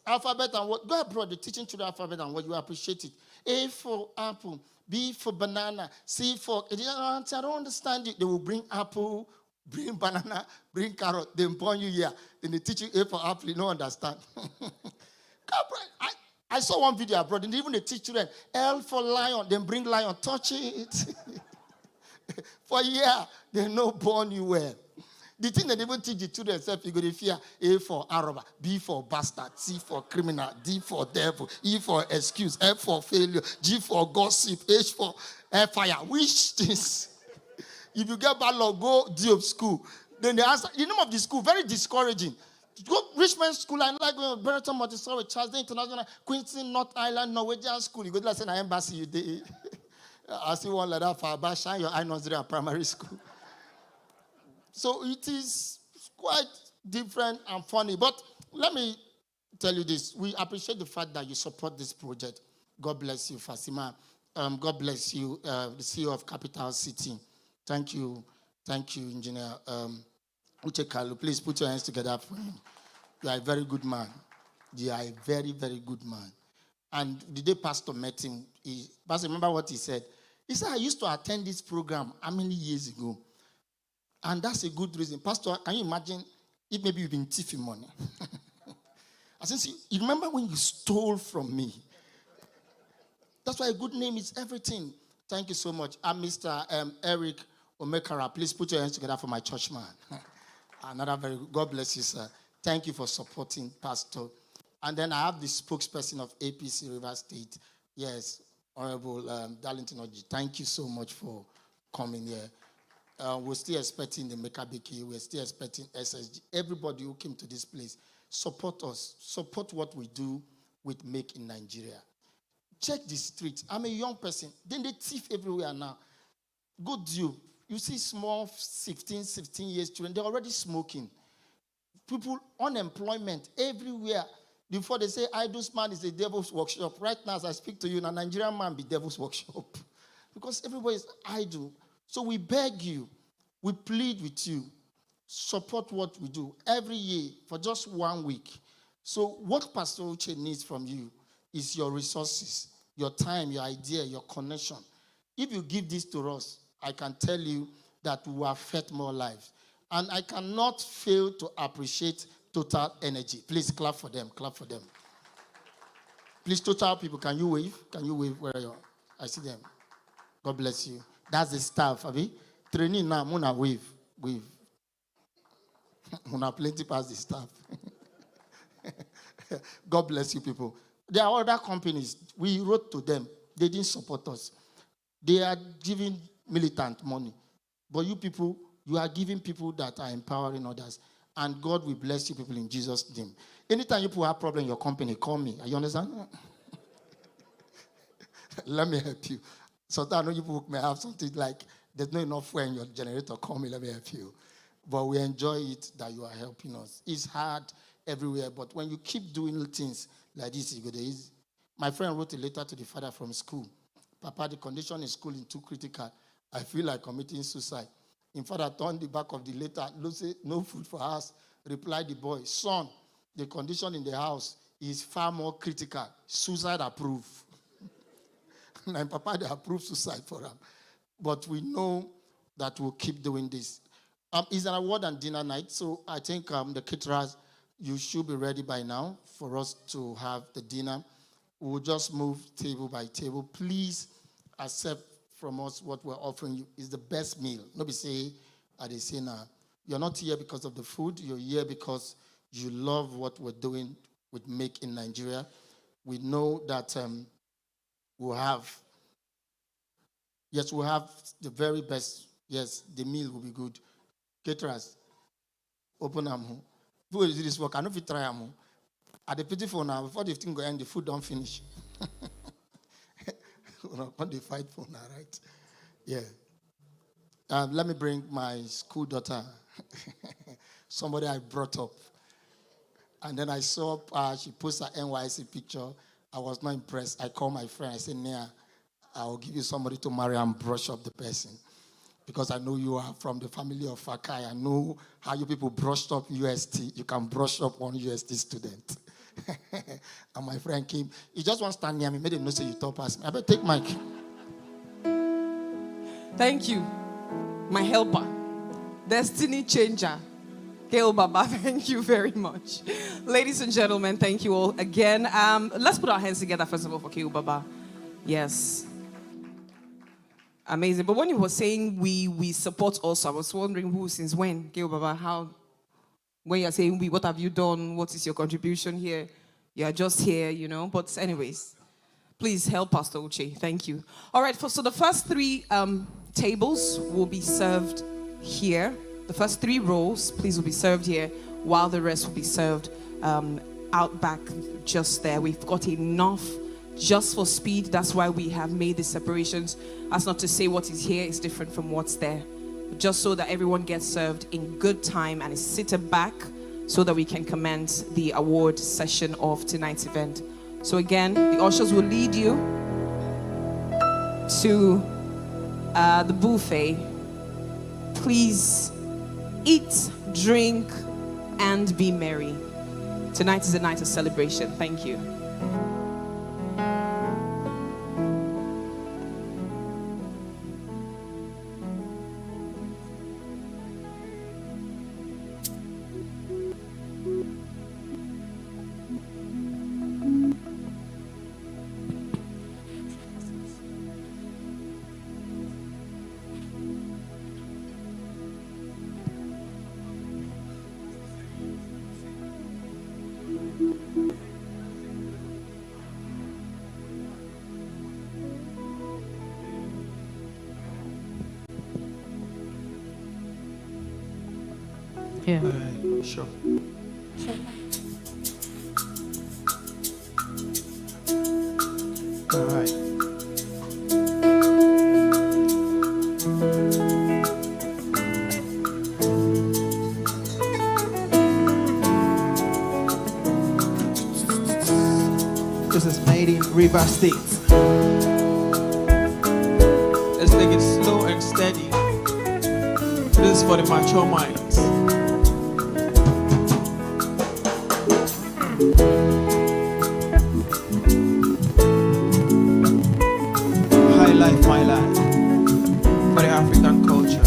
alphabet and what, go abroad, they're teaching children alphabet and what, you appreciate it. A for apple, B for banana, C for, I don't understand it. They will bring apple, bring banana, bring carrot, then point you here. Then they teach you A for apple, you don't understand. I saw one video abroad, and even they teach children L for lion, then bring lion, touch it. For a year, they know born you well. The thing that they even teach the children themselves, you go to fear A for Arab, B for bastard, C for criminal, D for devil, E for excuse, F for failure, G for gossip, H for fire. Which things? If you get bad luck, go D of school. Then they answer. The name of the school, very discouraging. Go Richmond School, I like going to Brereton Montessori, Charles International, Queenston, North Island, Norwegian School. You go to like, say, na embassy, you did. I see one like that for about shine your eye nursery at primary school. So it is quite different and funny. But let me tell you this. We appreciate the fact that you support this project. God bless you, Fasima. God bless you, the CEO of Capital City. Thank you. Thank you, Engineer Uche Kalu. Please put your hands together for him. You are a very good man. You are a very, very good man. And the day Pastor met him, Pastor, remember what he said? He said, I used to attend this program how many years ago? And that's a good reason. Pastor, can you imagine if maybe you've been thieving money? I said, you remember when you stole from me? That's why a good name is everything. Thank you so much. I'm Mr. Eric Omekara. Please put your hands together for my church man. Another very good. God bless you, sir. Thank you for supporting Pastor. And then I have the spokesperson of APC River State. Yes, Honorable Darlington Oji. Thank you so much for coming here. We're still expecting the Mekabiki. We're still expecting SSG. Everybody who came to this place, support us. Support what we do with Make in Nigeria. Check the streets. I'm a young person. Then they thief everywhere now. Go Duke. You see small 15, 16 years children, they're already smoking. People, unemployment everywhere. Before they say, idle man is the devil's workshop. Right now, as I speak to you, a Nigerian man be devil's workshop. Because everybody is idle. So we beg you, we plead with you, support what we do every year for just 1 week. So what Pastor Uche needs from you is your resources, your time, your idea, your connection. If you give this to us, I can tell you that we will affect more lives. And I cannot fail to appreciate Total Energy. Please clap for them. Clap for them. Please, Total people, can you wave? Can you wave where you are? I see them. God bless you. That's the staff, Abi. Training now, Muna wave. Wave. Muna plenty past the staff. God bless you, people. There are other companies. We wrote to them. They didn't support us. They are giving militant money. But you people, you are giving people that are empowering others. And God will bless you people in Jesus' name. Anytime you people have a problem in your company, call me. Are you understand? Let me help you. Sometimes I know you people may have something like, there's not enough fuel in your generator. Call me, let me help you. But we enjoy it that you are helping us. It's hard everywhere, but when you keep doing things like this, you go there. My friend wrote a letter to the father from school. Papa, the condition in school is too critical. I feel like committing suicide. In fact, I turned the back of the letter. No food for us. Replied the boy, son, the condition in the house is far more critical. Suicide approved. And Papa, they approved suicide for him. But we know that we'll keep doing this. It's an award and dinner night, so I think the caterers, you should be ready by now for us to have the dinner. We'll just move table by table. Please accept from us what we're offering you. Is the best meal. Nobody say, they say now, you're not here because of the food. You're here because you love what we're doing with Make in Nigeria. We know that we'll have the very best. Yes, the meal will be good. Caterers, open them. Who will do this work? I know if you try them. At the pitiful now, before the thing go end, the food don't finish. When they fight for now, right? Yeah. Let me bring my school daughter. Somebody I brought up. And then I saw she posted her NYC picture. I was not impressed. I called my friend. I said, Nia, I will give you somebody to marry and brush up the person. Because I know you are from the family of Fakai. I know how you people brushed up UST. You can brush up one UST student. And my friend came. He just wants to stand near me. Made him know say you talk past me. I better take mic. Thank you, my helper, destiny changer. Keo Baba, thank you very much. Ladies and gentlemen, thank you all again. Let's put our hands together first of all for Keo Baba. Yes. Amazing. But when you were saying we support also, I was wondering who, since when? Keo Baba, how? When you're saying we, what have you done? What is your contribution here? You're just here, you know. But anyways, please help Pastor Uche. Thank you. All right, so the first three tables will be served here. The first 3 rows, please, will be served here while the rest will be served out back just there. We've got enough just for speed. That's why we have made the separations. That's not to say what is here is different from what's there, just so that everyone gets served in good time and is seated back so that we can commence the award session of tonight's event. So again, the ushers will lead you to the buffet. Please eat, drink, and be merry. Tonight is a night of celebration. Thank you. Yeah. Sure. All right. This is made in River State. Let's take it slow and steady. This is for the mature minds. High life, my life, for the African culture.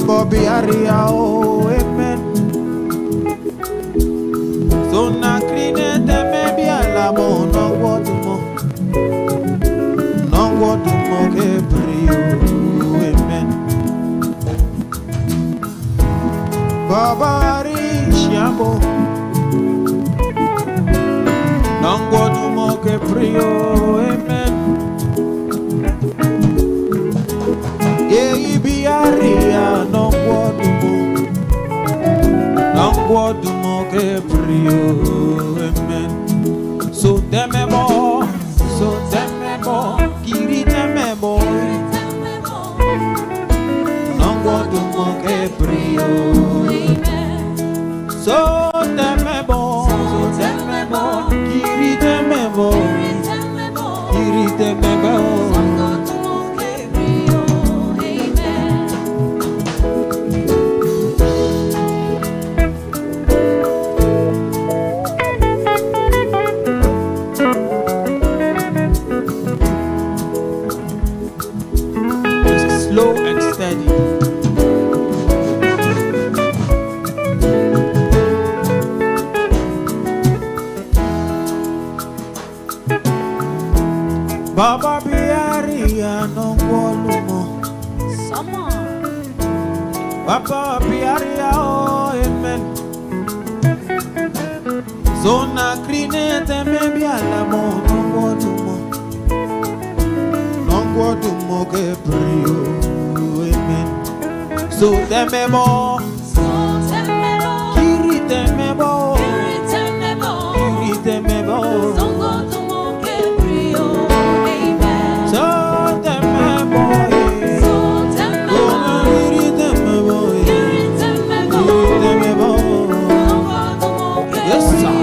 Bobby Aria, oh, amen. So na crine de me bi alamo no wodumo ke brio, amen. Baba Arishiamo no wodumo ke brio, amen. Ibiaria no guadumo que brio, amen. So temebo, kiri temebo, no guadumo que brio, so temebo, kiri temebo, kiri temebo. Slow and steady. Baba Biaria no volumo. Baba Biaria, oh, amen. Zona crinete me bialamo no volumo. No volumo que brio, amen. So temebo, kiri temebo, kiri temebo. So temebo, kiri temebo, yes sir.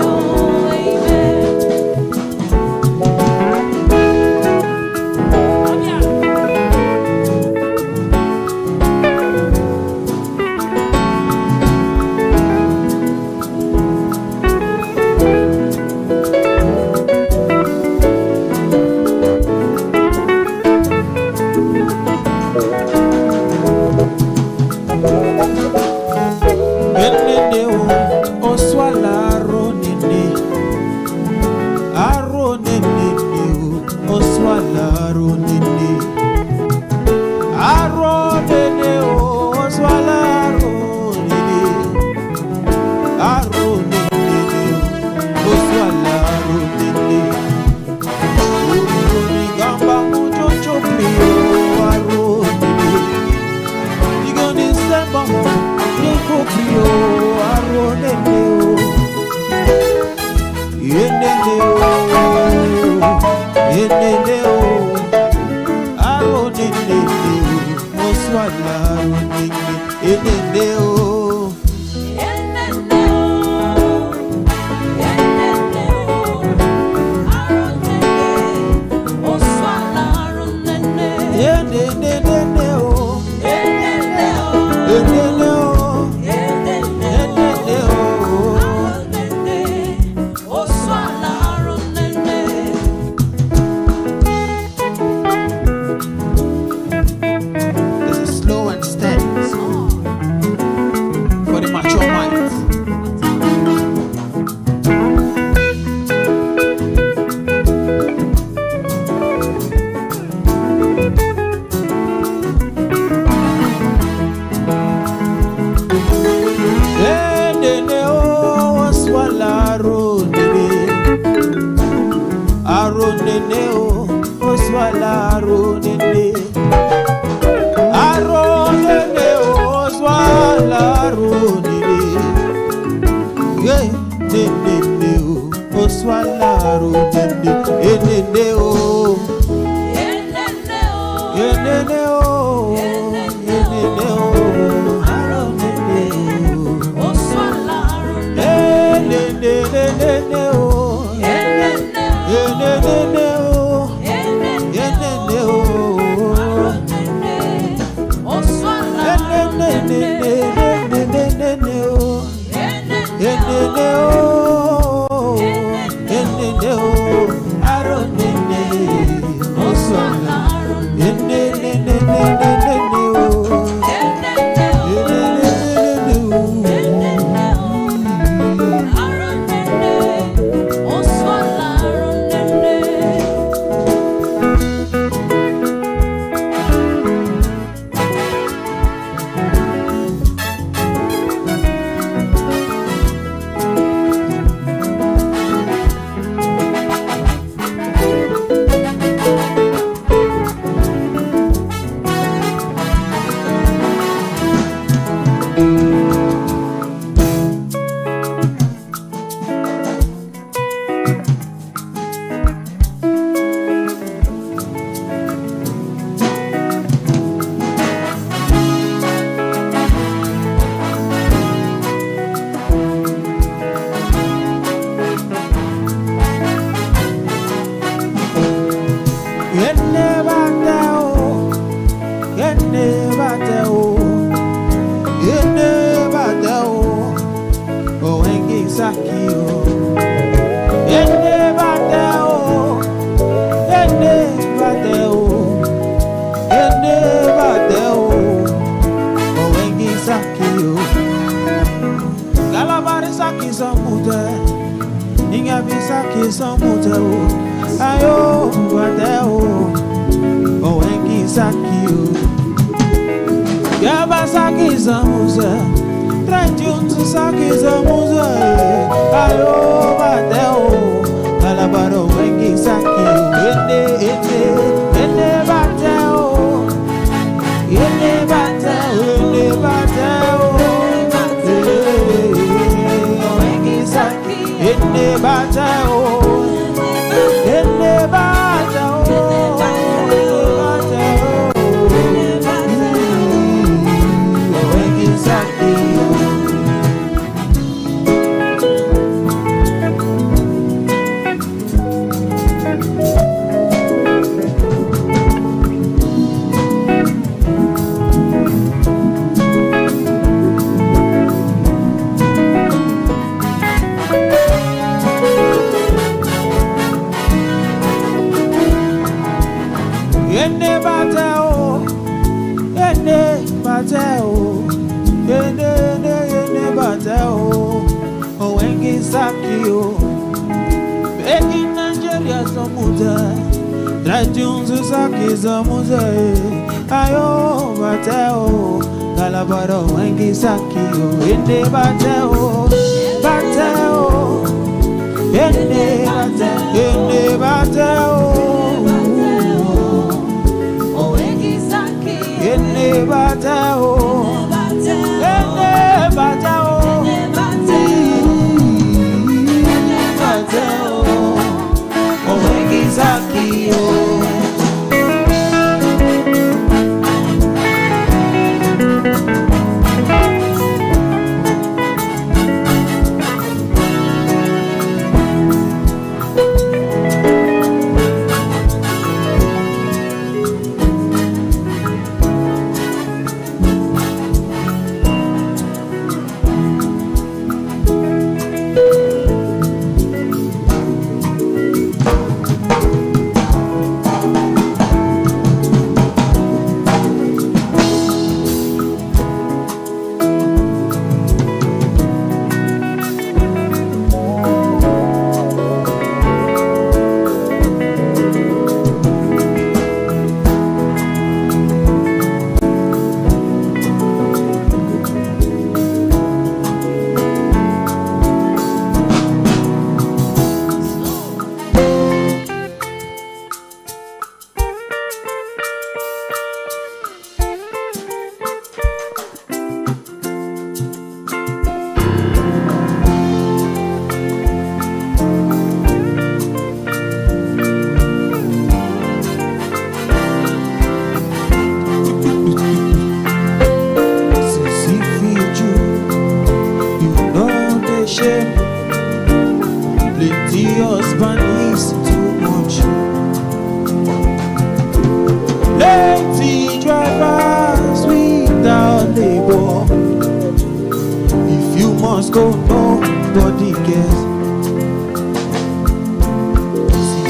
must go, nobody cares.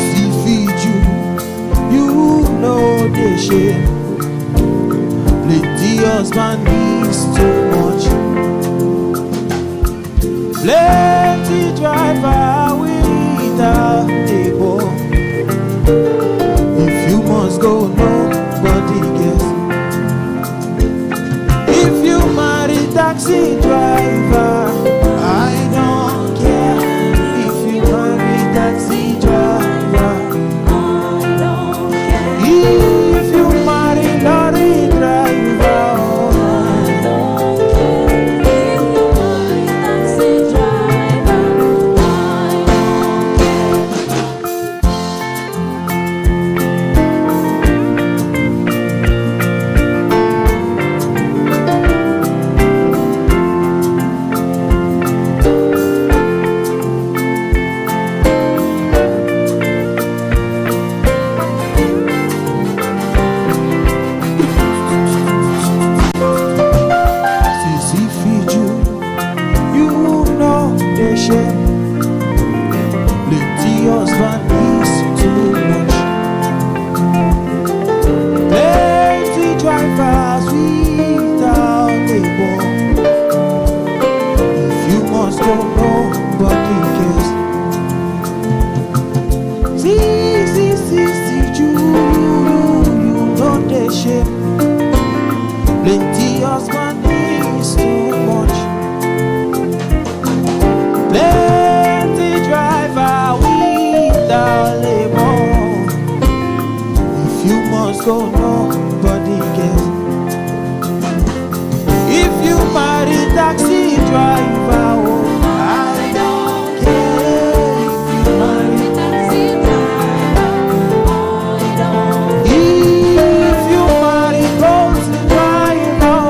See feed you know the shame. Plenty husband is too much. Plenty driver without labor. If you must go, nobody cares. If you marry taxi driver, I don't care. If you marry taxi driver, I don't care. If you marry lorry driver, I don't care. If you marry taxi driver, I don't care. Sissy feed you know the shame. Plenty husband is too much. Plenty drivers without labor. If you must go, nobody cares. See, you know the shame. Plenty husband is too much. Plenty driver without labor. If you must go, nobody cares. If you marry taxi driver, oh, I don't care. If you marry taxi driver, I don't care. If you marry boat driver,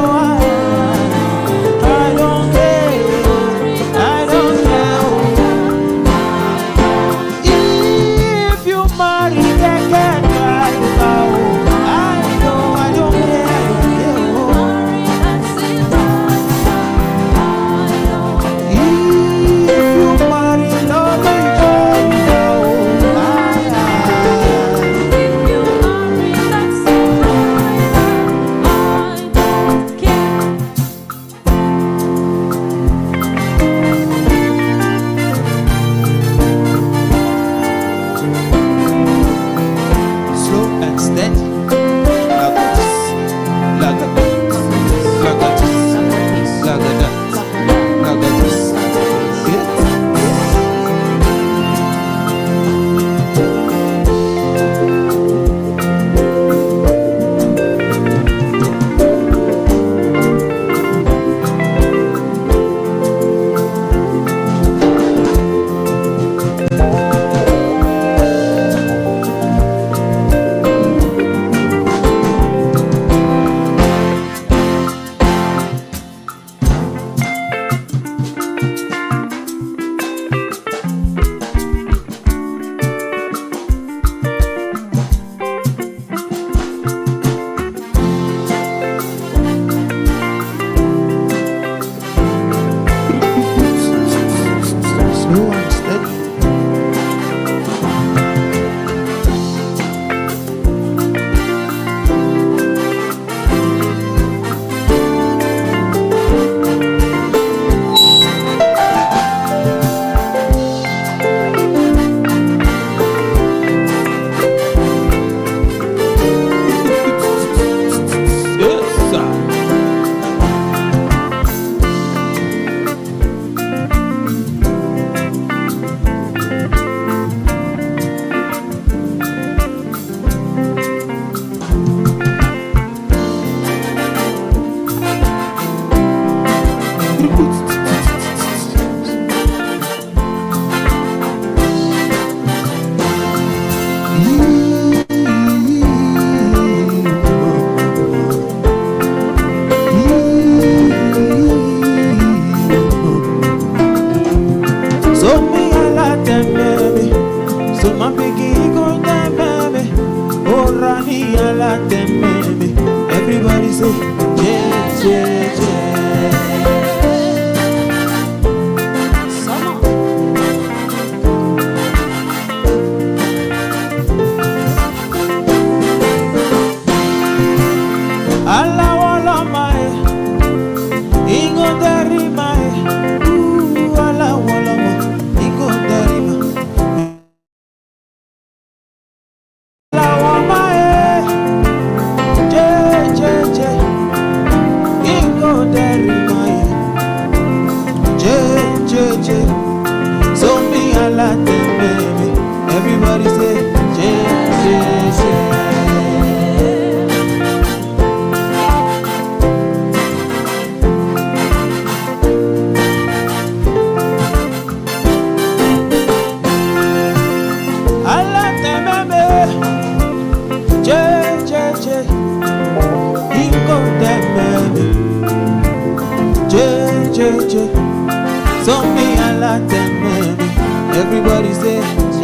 I don't care. I don't care. If you marry keke driver, I don't care. If you marry lorry driver, if you marry taxi driver, I don't care. Slow and steady. Like this, like that, like this, like that, like this. Yeah. Slow and steady. Yes, sir. So me I like them baby. So my biggie go them baby. Oh Rani I like them baby. Everybody say yeah, yeah, yeah. me. J. So me I like them, baby. Everybody say J.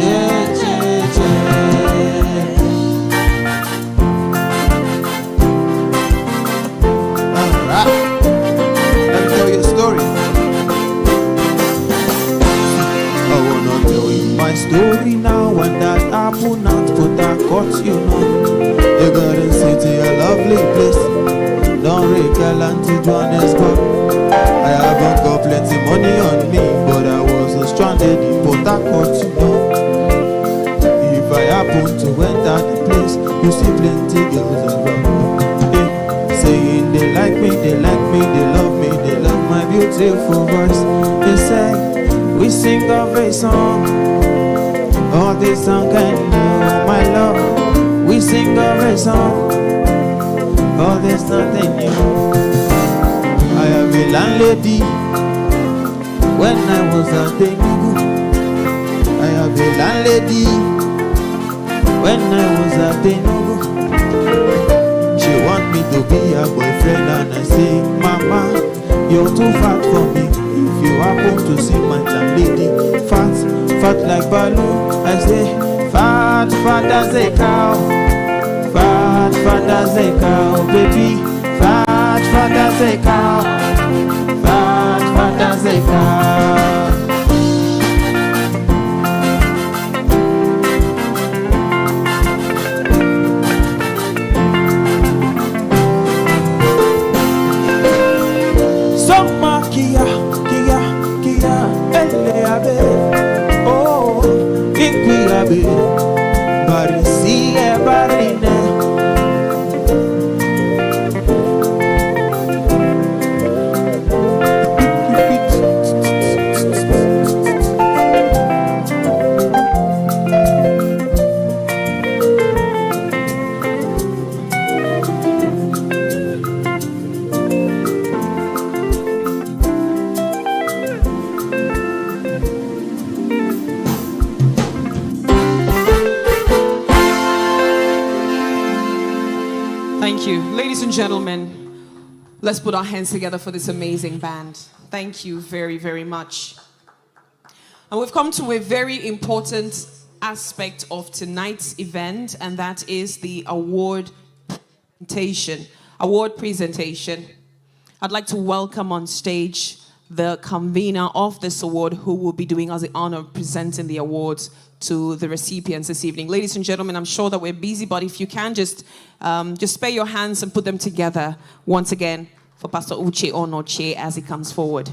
Alright, let me tell you a story. I wanna tell you my story now. When that happened at Port Harcourt, you know, the Garden City, a lovely place. Don't recall to Johannesburg. I haven't got plenty money on me, but I was stranded in Port Harcourt, you know. If I happen to enter the place, you see plenty girls around. Saying they like me, they love me, they love my beautiful voice. They say, we sing of a song, all this song can do, my love. We sing of a song, all there's nothing new. I have a landlady when I was at the Nigu. I have a landlady when I was at the Nigu. She want me to be her boyfriend and I say, Mama, you're too fat for me. If you happen to see my landlady, fat like balloon, I say, fat as a cow. Fat as a cow, baby. Fat as a cow. Fat as a cow. Soma kia, ele abe. Oh, ikwi abe. Barisi e barine. Thank you. Ladies and gentlemen, let's put our hands together for this amazing band. Thank you very, very much. And we've come to a very important aspect of tonight's event, and that is the award presentation. I'd like to welcome on stage the convener of this award, who will be doing us the honor of presenting the awards to the recipients this evening. Ladies and gentlemen, I'm sure that we're busy, but if you can just spare your hands and put them together once again for Pastor Uche Onoche as he comes forward.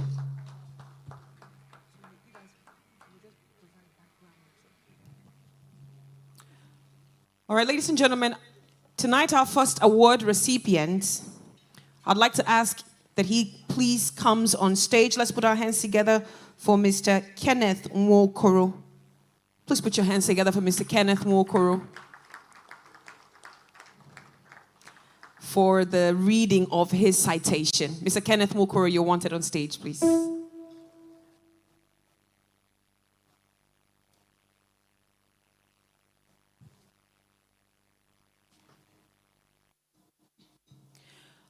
All right, ladies and gentlemen, tonight our first award recipient, I'd like to ask that he please comes on stage. Let's put our hands together for Mr. Kenneth Nwokoro. Please put your hands together for Mr. Kenneth Nwokoro for the reading of his citation. Mr. Kenneth Nwokoro, you're wanted on stage, please.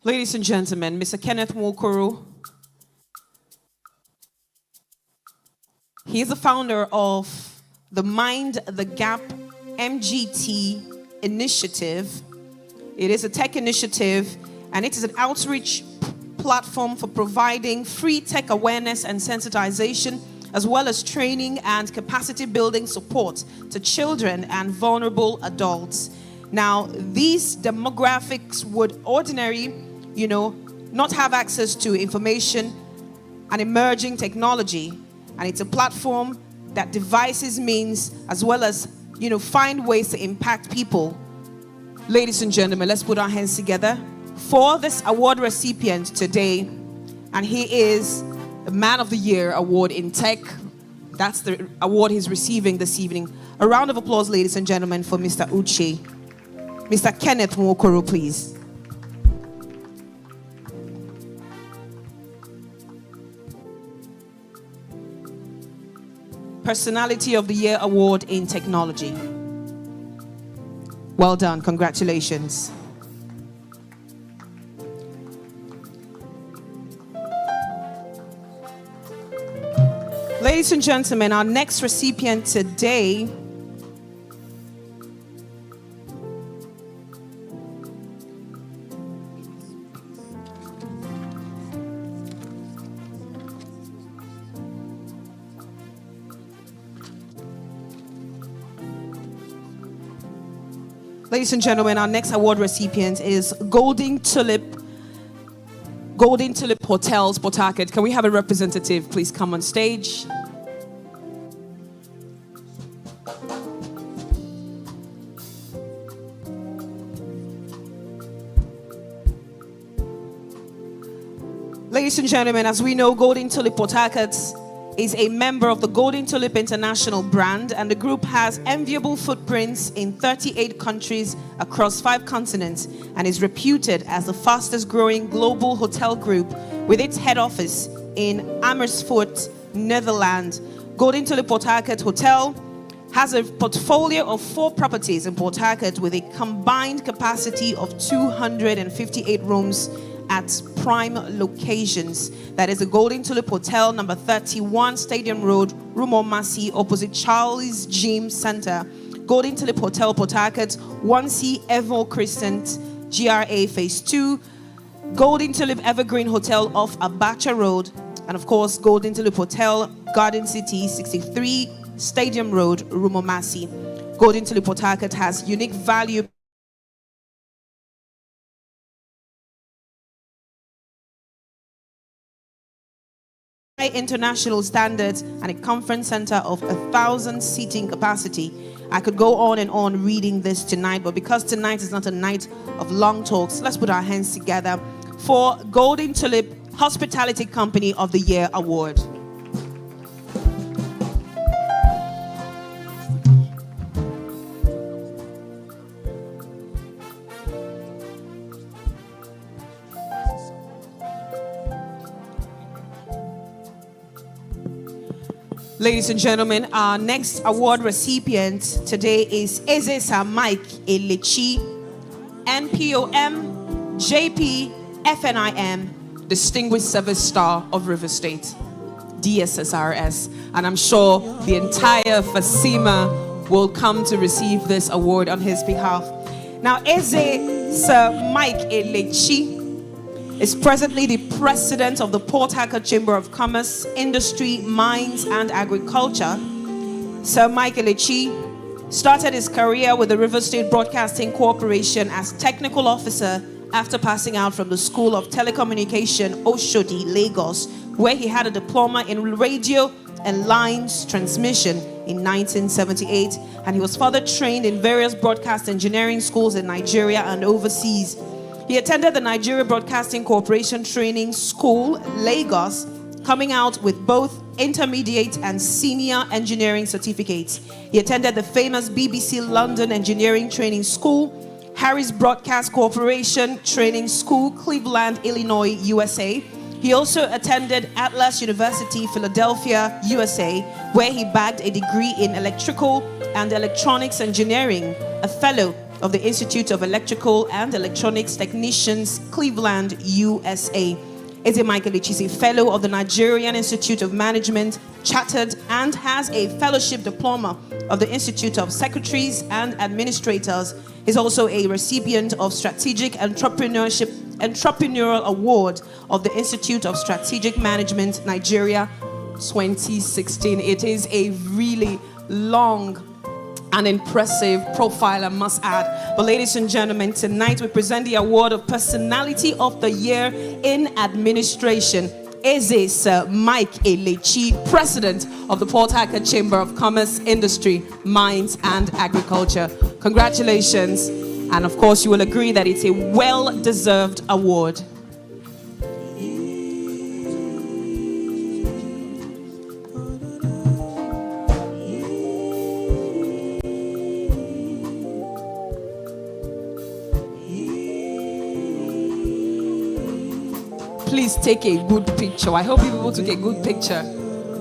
Ladies and gentlemen, Mr. Kenneth Nwokoro, he is the founder of the Mind the Gap MGT initiative. It is a tech initiative, and it is an outreach platform for providing free tech awareness and sensitization, as well as training and capacity building support to children and vulnerable adults. Now, these demographics would ordinarily, not have access to information and emerging technology, and it's a platform that devices means, as well as, find ways to impact people. Ladies and gentlemen, let's put our hands together for this award recipient today. And he is the Man of the Year award in tech. That's the award he's receiving this evening. A round of applause, ladies and gentlemen, for Mr. Uche. Mr. Kenneth Nwokoro, please. Personality of the Year award in technology. Well done. Congratulations. Ladies and gentlemen, our next recipient today Ladies and gentlemen, our next award recipient is Golden Tulip Hotels, Port Harcourt. Can we have a representative please come on stage? Ladies and gentlemen, as we know, Golden Tulip Port Harcourt is a member of the Golden Tulip International brand, and the group has enviable footprints in 38 countries across 5 continents and is reputed as the fastest growing global hotel group with its head office in Amersfoort, Netherlands. Golden Tulip Port Harcourt Hotel has a portfolio of 4 properties in Port Harcourt with a combined capacity of 258 rooms at prime locations. That is the Golden Tulip Hotel, number 31, Stadium Road, Rumormasi, opposite Charlie's Gym Center. Golden Tulip Hotel, Port Harcourt, 1C Evo Crescent, GRA Phase 2. Golden Tulip Evergreen Hotel off Abacha Road. And of course, Golden Tulip Hotel, Garden City, 63, Stadium Road, Rumormasi. Golden Tulip Port Harcourt has unique value international standards and a conference center of 1,000 seating capacity. I could go on and on reading this tonight, but because tonight is not a night of long talks, let's put our hands together for Golden Tulip Hospitality Company of the Year Award. Ladies and gentlemen, our next award recipient today is Eze Sir Mike Elechi, NPOM, JP, FNIM, Distinguished Service Star of River State, DSSRS. And I'm sure the entire FASIMA will come to receive this award on his behalf. Now, Eze Sir Mike Elechi is presently the president of the Port Harcourt Chamber of Commerce, Industry, Mines and Agriculture. Sir Mike Elechi started his career with the River State Broadcasting Corporation as technical officer after passing out from the School of Telecommunication, Oshodi, Lagos, where he had a diploma in radio and lines transmission in 1978, and he was further trained in various broadcast engineering schools in Nigeria and overseas. He attended the Nigeria Broadcasting Corporation Training School, Lagos, coming out with both intermediate and senior engineering certificates. He attended the famous BBC London Engineering Training School, Harris Broadcast Corporation Training School, Cleveland, Illinois, USA. He also attended Atlas University, Philadelphia, USA, where he bagged a degree in electrical and electronics engineering, a fellow of the Institute of Electrical and Electronics Technicians, Cleveland, USA. Eze Mike Elechi is a fellow of the Nigerian Institute of Management, chartered, and has a fellowship diploma of the Institute of Secretaries and Administrators. He's also a recipient of Strategic Entrepreneurial Award of the Institute of Strategic Management, Nigeria, 2016. It is a really long an impressive profile, I must add. But ladies and gentlemen, tonight we present the award of Personality of the Year in Administration. Eze Sir Mike Elechi, President of the Port Harcourt Chamber of Commerce, Industry, Mines and Agriculture. Congratulations. And of course, you will agree that it's a well-deserved award. Please take a good picture. I hope people took a good picture.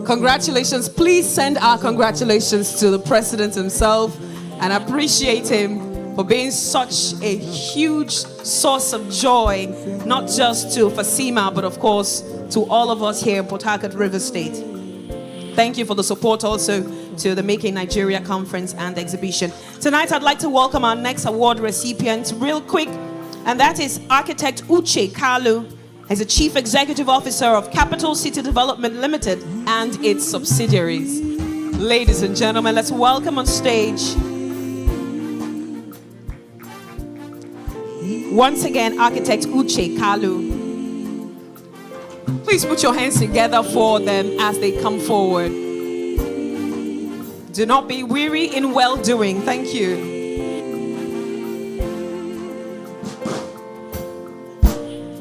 Congratulations. Please send our congratulations to the president himself and appreciate him for being such a huge source of joy, not just to FASIMA, but of course to all of us here in Port Harcourt River State. Thank you for the support also to the Make in Nigeria conference and exhibition. Tonight, I'd like to welcome our next award recipient real quick, and that is Architect Uche Kalu. He's the Chief Executive Officer of Capital City Development Limited and its subsidiaries. Ladies and gentlemen, let's welcome on stage, once again, Architect Uche Kalu. Please put your hands together for them as they come forward. Do not be weary in well-doing. Thank you.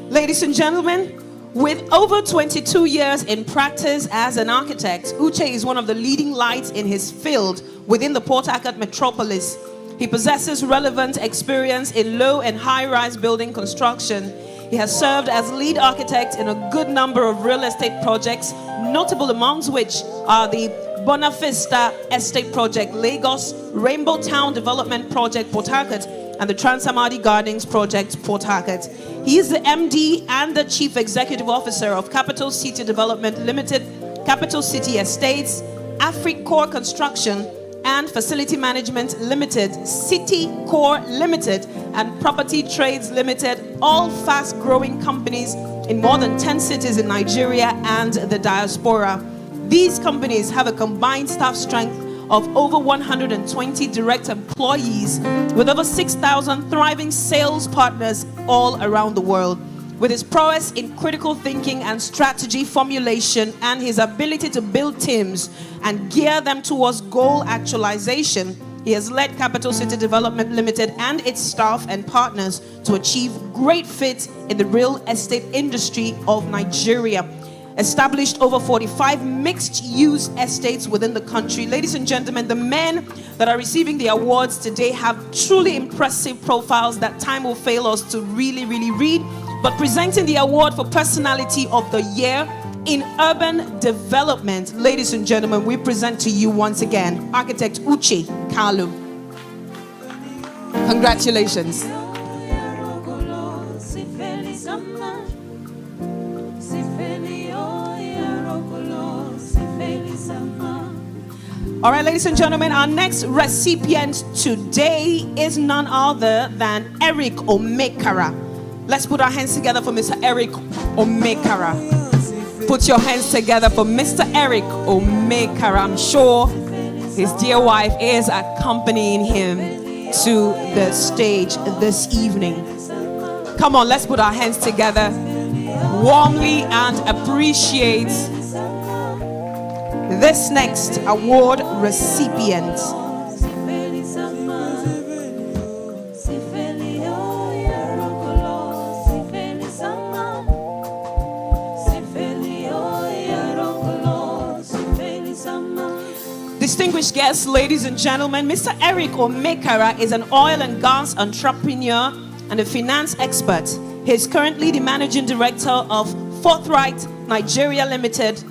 Ladies and gentlemen, with over 22 years in practice as an architect, Uche is one of the leading lights in his field within the Port Harcourt metropolis. He possesses relevant experience in low and high-rise building construction. He has served as lead architect in a good number of real estate projects, notable amongst which are the Bonavista Estate Project Lagos, Rainbow Town Development Project Port Harcourt, and the Transamadi Gardens Project Port Harcourt. He is the MD and the Chief Executive Officer of Capital City Development Limited, Capital City Estates, Africore Construction, and Facility Management Limited, City Core Limited, and Property Trades Limited, all fast-growing companies in more than 10 cities in Nigeria and the diaspora. These companies have a combined staff strength of over 120 direct employees with over 6,000 thriving sales partners all around the world. With his prowess in critical thinking and strategy formulation and his ability to build teams and gear them towards goal actualization, he has led Capital City Development Limited and its staff and partners to achieve great fit in the real estate industry of Nigeria. Established over 45 mixed-use estates within the country. Ladies and gentlemen, the men that are receiving the awards today have truly impressive profiles that time will fail us to really read. But presenting the award for Personality of the Year in Urban Development, ladies and gentlemen, we present to you once again, Architect Uche Kalu. Congratulations. All right, ladies and gentlemen, our next recipient today is none other than Eric Omekara. Let's put our hands together for Mr. Eric Omekara. Put your hands together for Mr. Eric Omekara. I'm sure his dear wife is accompanying him to the stage this evening. Come on, let's put our hands together warmly and appreciate this next award recipient. Distinguished guests, ladies and gentlemen, Mr. Eric Omekara is an oil and gas entrepreneur and a finance expert. He is currently the managing director of Forthright Nigeria Limited,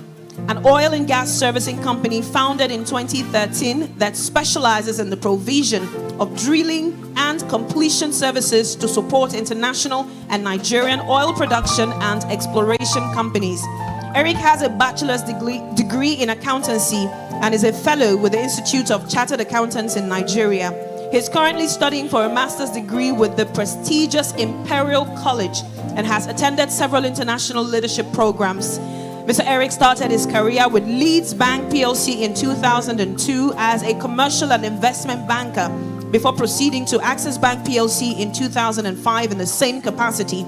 an oil and gas servicing company founded in 2013 that specializes in the provision of drilling and completion services to support international and Nigerian oil production and exploration companies. Eric has a bachelor's degree in accountancy and is a fellow with the Institute of Chartered Accountants in Nigeria. He is currently studying for a master's degree with the prestigious Imperial College and has attended several international leadership programs. Mr. Eric started his career with Leeds Bank PLC in 2002 as a commercial and investment banker before proceeding to Access Bank PLC in 2005 in the same capacity.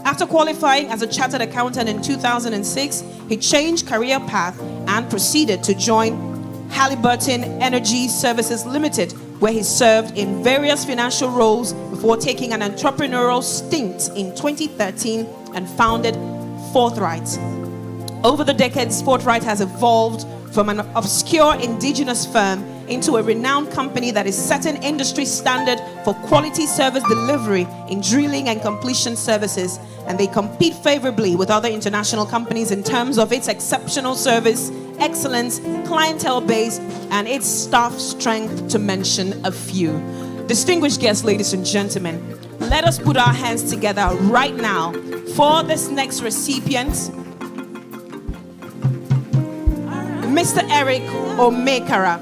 After qualifying as a chartered accountant in 2006, he changed career path and proceeded to join Halliburton Energy Services Limited, where he served in various financial roles before taking an entrepreneurial stint in 2013 and founded Forthright. Over the decades, Forthright has evolved from an obscure indigenous firm into a renowned company that is setting industry standard for quality service delivery in drilling and completion services, and they compete favorably with other international companies in terms of its exceptional service, excellence, clientele base, and its staff strength, to mention a few. Distinguished guests, ladies and gentlemen, let us put our hands together right now for this next recipient, Mr. Eric Omekara.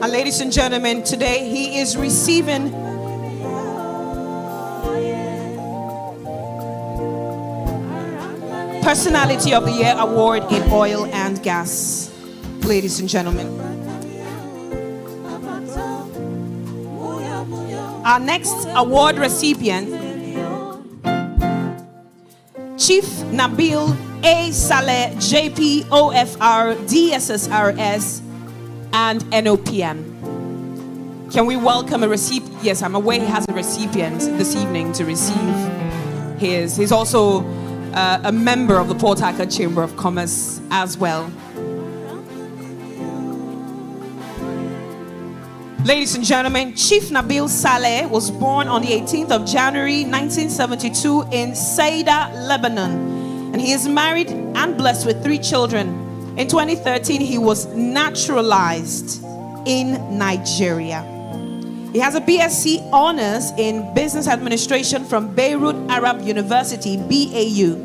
And ladies and gentlemen, today he is receiving Personality of the Year Award in Oil and Gas. Ladies and gentlemen. Our next award recipient, Chief Nabil A. Saleh, JP, OFR, DSSRS, and NOPM. Can we welcome a recipient? Yes, I'm aware he has a recipient this evening to receive his. He's also a member of the Port Harcourt Chamber of Commerce as well. Ladies and gentlemen, Chief Nabil Saleh was born on the 18th of January 1972 in Saida, Lebanon. And he is married and blessed with 3 children. In 2013, he was naturalized in Nigeria. He has a BSc Honors in Business Administration from Beirut Arab University, BAU.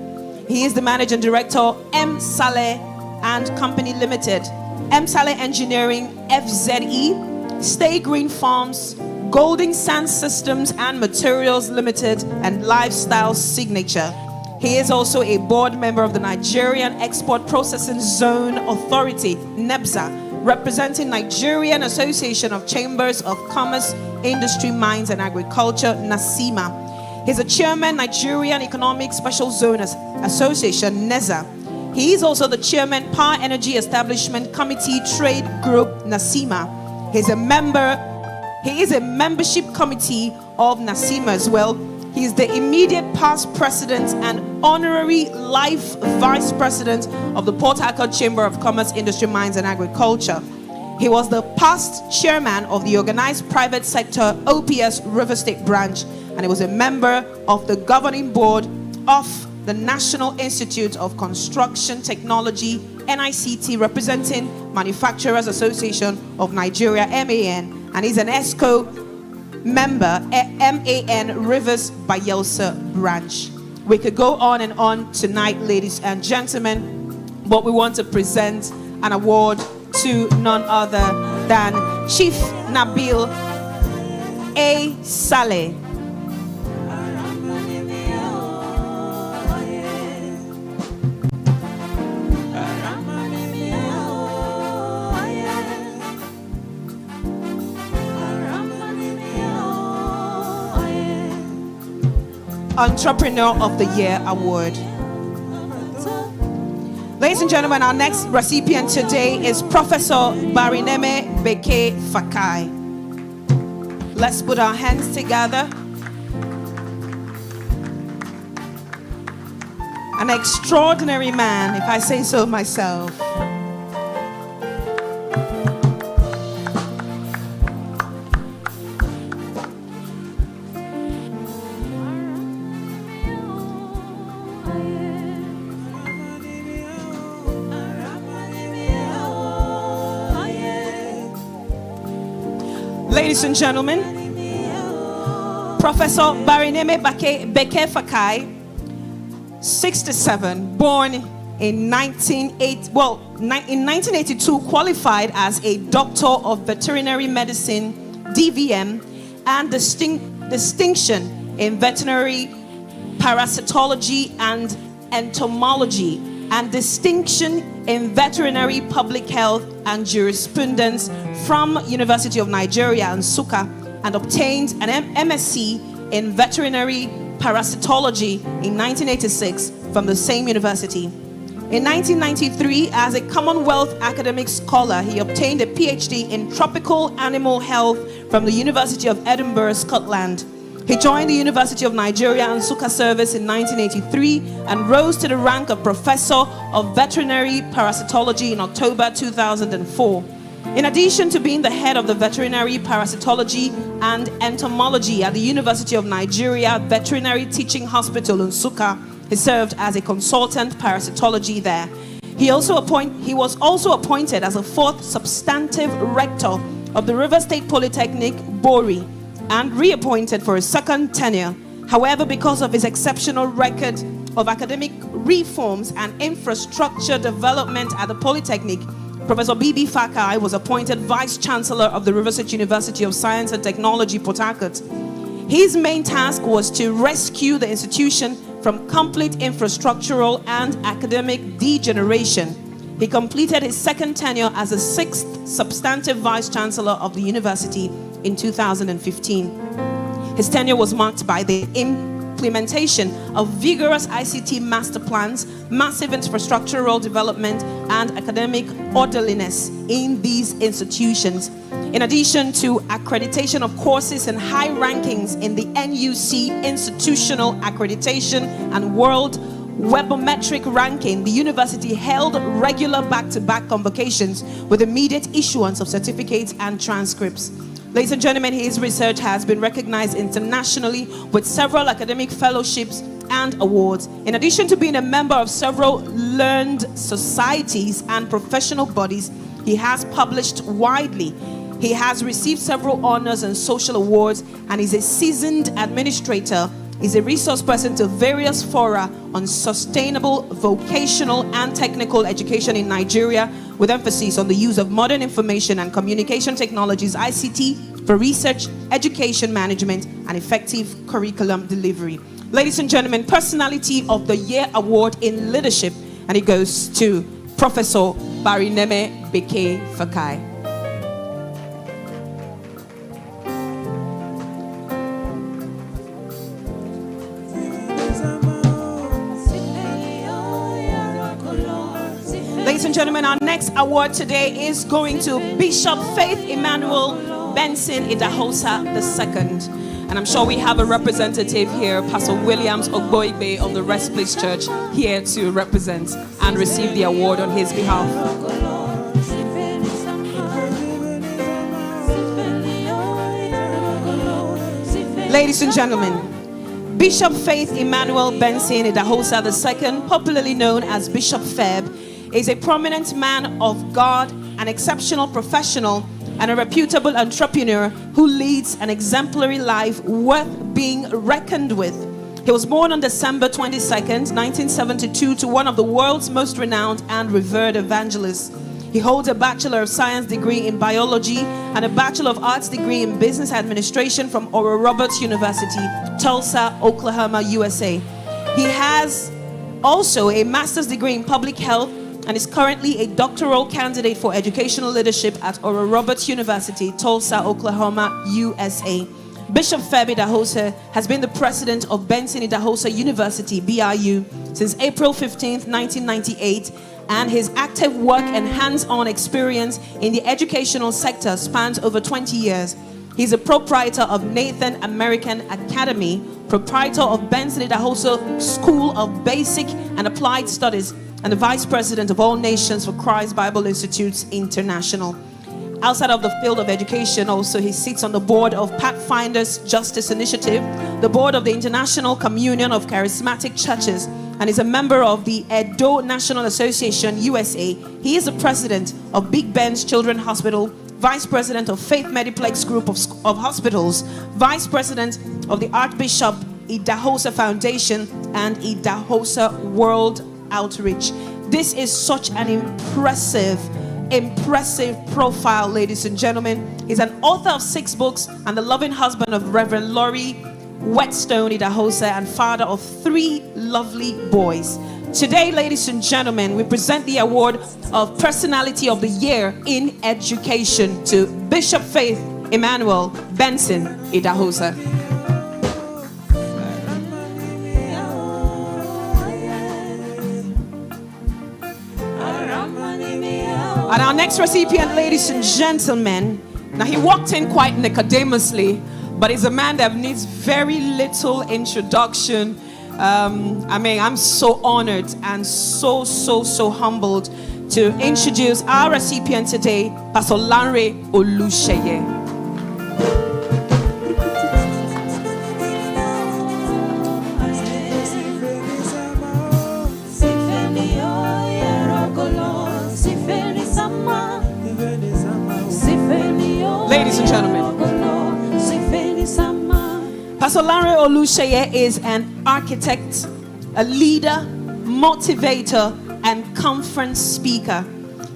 He is the Managing Director, M. Saleh and Company Limited, M. Saleh Engineering, FZE, Stay Green Farms, Golden Sand Systems and Materials Limited, and Lifestyle Signature. He is also a board member of the Nigerian Export Processing Zone Authority, NEBZA, representing Nigerian Association of Chambers of Commerce, Industry, Mines and Agriculture, NASIMA. He's a chairman, Nigerian Economic Special Zone Association, NEZA. He is also the chairman, Power Energy Establishment Committee Trade Group, NASIMA. He is a membership committee of NASIMA as well. He is the immediate past president and honorary life vice president of the Port Harcourt Chamber of Commerce, Industry, Mines and Agriculture. He was the past chairman of the Organized Private Sector OPS River State Branch, and he was a member of the governing board of the National Institute of Construction Technology, NICT, representing Manufacturers Association of Nigeria, MAN, and he's an ESCO member, MAN Rivers Bayelsa branch. We could go on and on tonight, ladies and gentlemen, but we want to present an award to none other than Chief Nabil A. Saleh. Entrepreneur of the Year Award. Ladies and gentlemen, our next recipient today is Professor Barineme Beke Fakai. Let's put our hands together. An extraordinary man, if I say so myself. Ladies and gentlemen, Professor Barineme Beke Fakai, 67, born in 1982, qualified as a Doctor of Veterinary Medicine, DVM, and distinction in veterinary parasitology and entomology, and distinction in veterinary public health and jurisprudence from University of Nigeria, Nsukka, and obtained an MSc in veterinary parasitology in 1986 from the same university. In 1993, as a Commonwealth academic scholar, he obtained a PhD in tropical animal health from the University of Edinburgh, Scotland. He joined the University of Nigeria Nsukka service in 1983 and rose to the rank of Professor of Veterinary Parasitology in October 2004. In addition to being the head of the Veterinary Parasitology and Entomology at the University of Nigeria Veterinary Teaching Hospital in Nsukka, he served as a consultant parasitology there. He was also appointed as a 4th substantive rector of the River State Polytechnic, Bori, and reappointed for a 2nd tenure However, because of his exceptional record of academic reforms and infrastructure development at the Polytechnic, Professor B.B. Fakai was appointed Vice Chancellor of the Riverside University of Science and Technology, Port Harcourt. His main task was to rescue the institution from complete infrastructural and academic degeneration. He completed his second tenure as the 6th substantive Vice Chancellor of the university in 2015. His tenure was marked by the implementation of vigorous ICT master plans, massive infrastructural development, and academic orderliness in these institutions. In addition to accreditation of courses and high rankings in the NUC Institutional Accreditation and World Webometric ranking, the university held regular back-to-back convocations with immediate issuance of certificates and transcripts. Ladies and gentlemen, his research has been recognized internationally with several academic fellowships and awards. In addition to being a member of several learned societies and professional bodies, he has published widely. He has received several honors and social awards, and is a seasoned administrator. He's a resource person to various fora on sustainable vocational and technical education in Nigeria, with emphasis on the use of modern information and communication technologies, ICT, for research, education management, and effective curriculum delivery. Ladies and gentlemen, Personality of the Year Award in Leadership, and it goes to Professor Barineme Beke Fakai. Ladies and gentlemen, our next award today is going to Bishop Faith Emmanuel Benson Idahosa II. And I'm sure we have a representative here, Pastor Williams Ogboigbe of the Rest Place Church, here to represent and receive the award on his behalf. Ladies and gentlemen, Bishop Faith Emmanuel Benson Idahosa II, popularly known as Bishop Feb, is a prominent man of God, an exceptional professional, and a reputable entrepreneur who leads an exemplary life worth being reckoned with. He was born on December 22nd, 1972, to one of the world's most renowned and revered evangelists. He holds a Bachelor of Science degree in biology and a Bachelor of Arts degree in business administration from Oral Roberts University, Tulsa, Oklahoma, USA. He has also a master's degree in public health and is currently a doctoral candidate for educational leadership at Oral Roberts University, Tulsa, Oklahoma, USA. Bishop Feb Idahosa has been the president of Benson Idahosa University, BIU, since April 15th, 1998, and his active work and hands-on experience in the educational sector spans over 20 years. He's a proprietor of Nathan American Academy, proprietor of Benson Idahosa School of Basic and Applied Studies, and the vice president of All Nations for Christ Bible Institutes International. Outside of the field of education, also, he sits on the board of Pathfinders Justice Initiative, the board of the International Communion of Charismatic Churches, and is a member of the Edo National Association, USA. He is the president of Big Ben's Children's Hospital, vice president of Faith Mediplex Group of Hospitals, vice president of the Archbishop Idahosa Foundation, and Idahosa World Outreach. This is such an impressive profile, ladies and gentlemen. He's an author of 6 books and the loving husband of Reverend Laurie Whetstone Idahosa and father of 3 lovely boys. Today, ladies and gentlemen, we present the award of Personality of the Year in Education to Bishop Faith Emmanuel Benson Idahosa. And our next recipient, ladies and gentlemen, now he walked in quite nicodemously, but he's a man that needs very little introduction. I'm so honored and so humbled to introduce our recipient today, Pastor Lanre Olusheye. Ladies and gentlemen, Pastor Larry Olusheye is an architect, a leader, motivator, and conference speaker.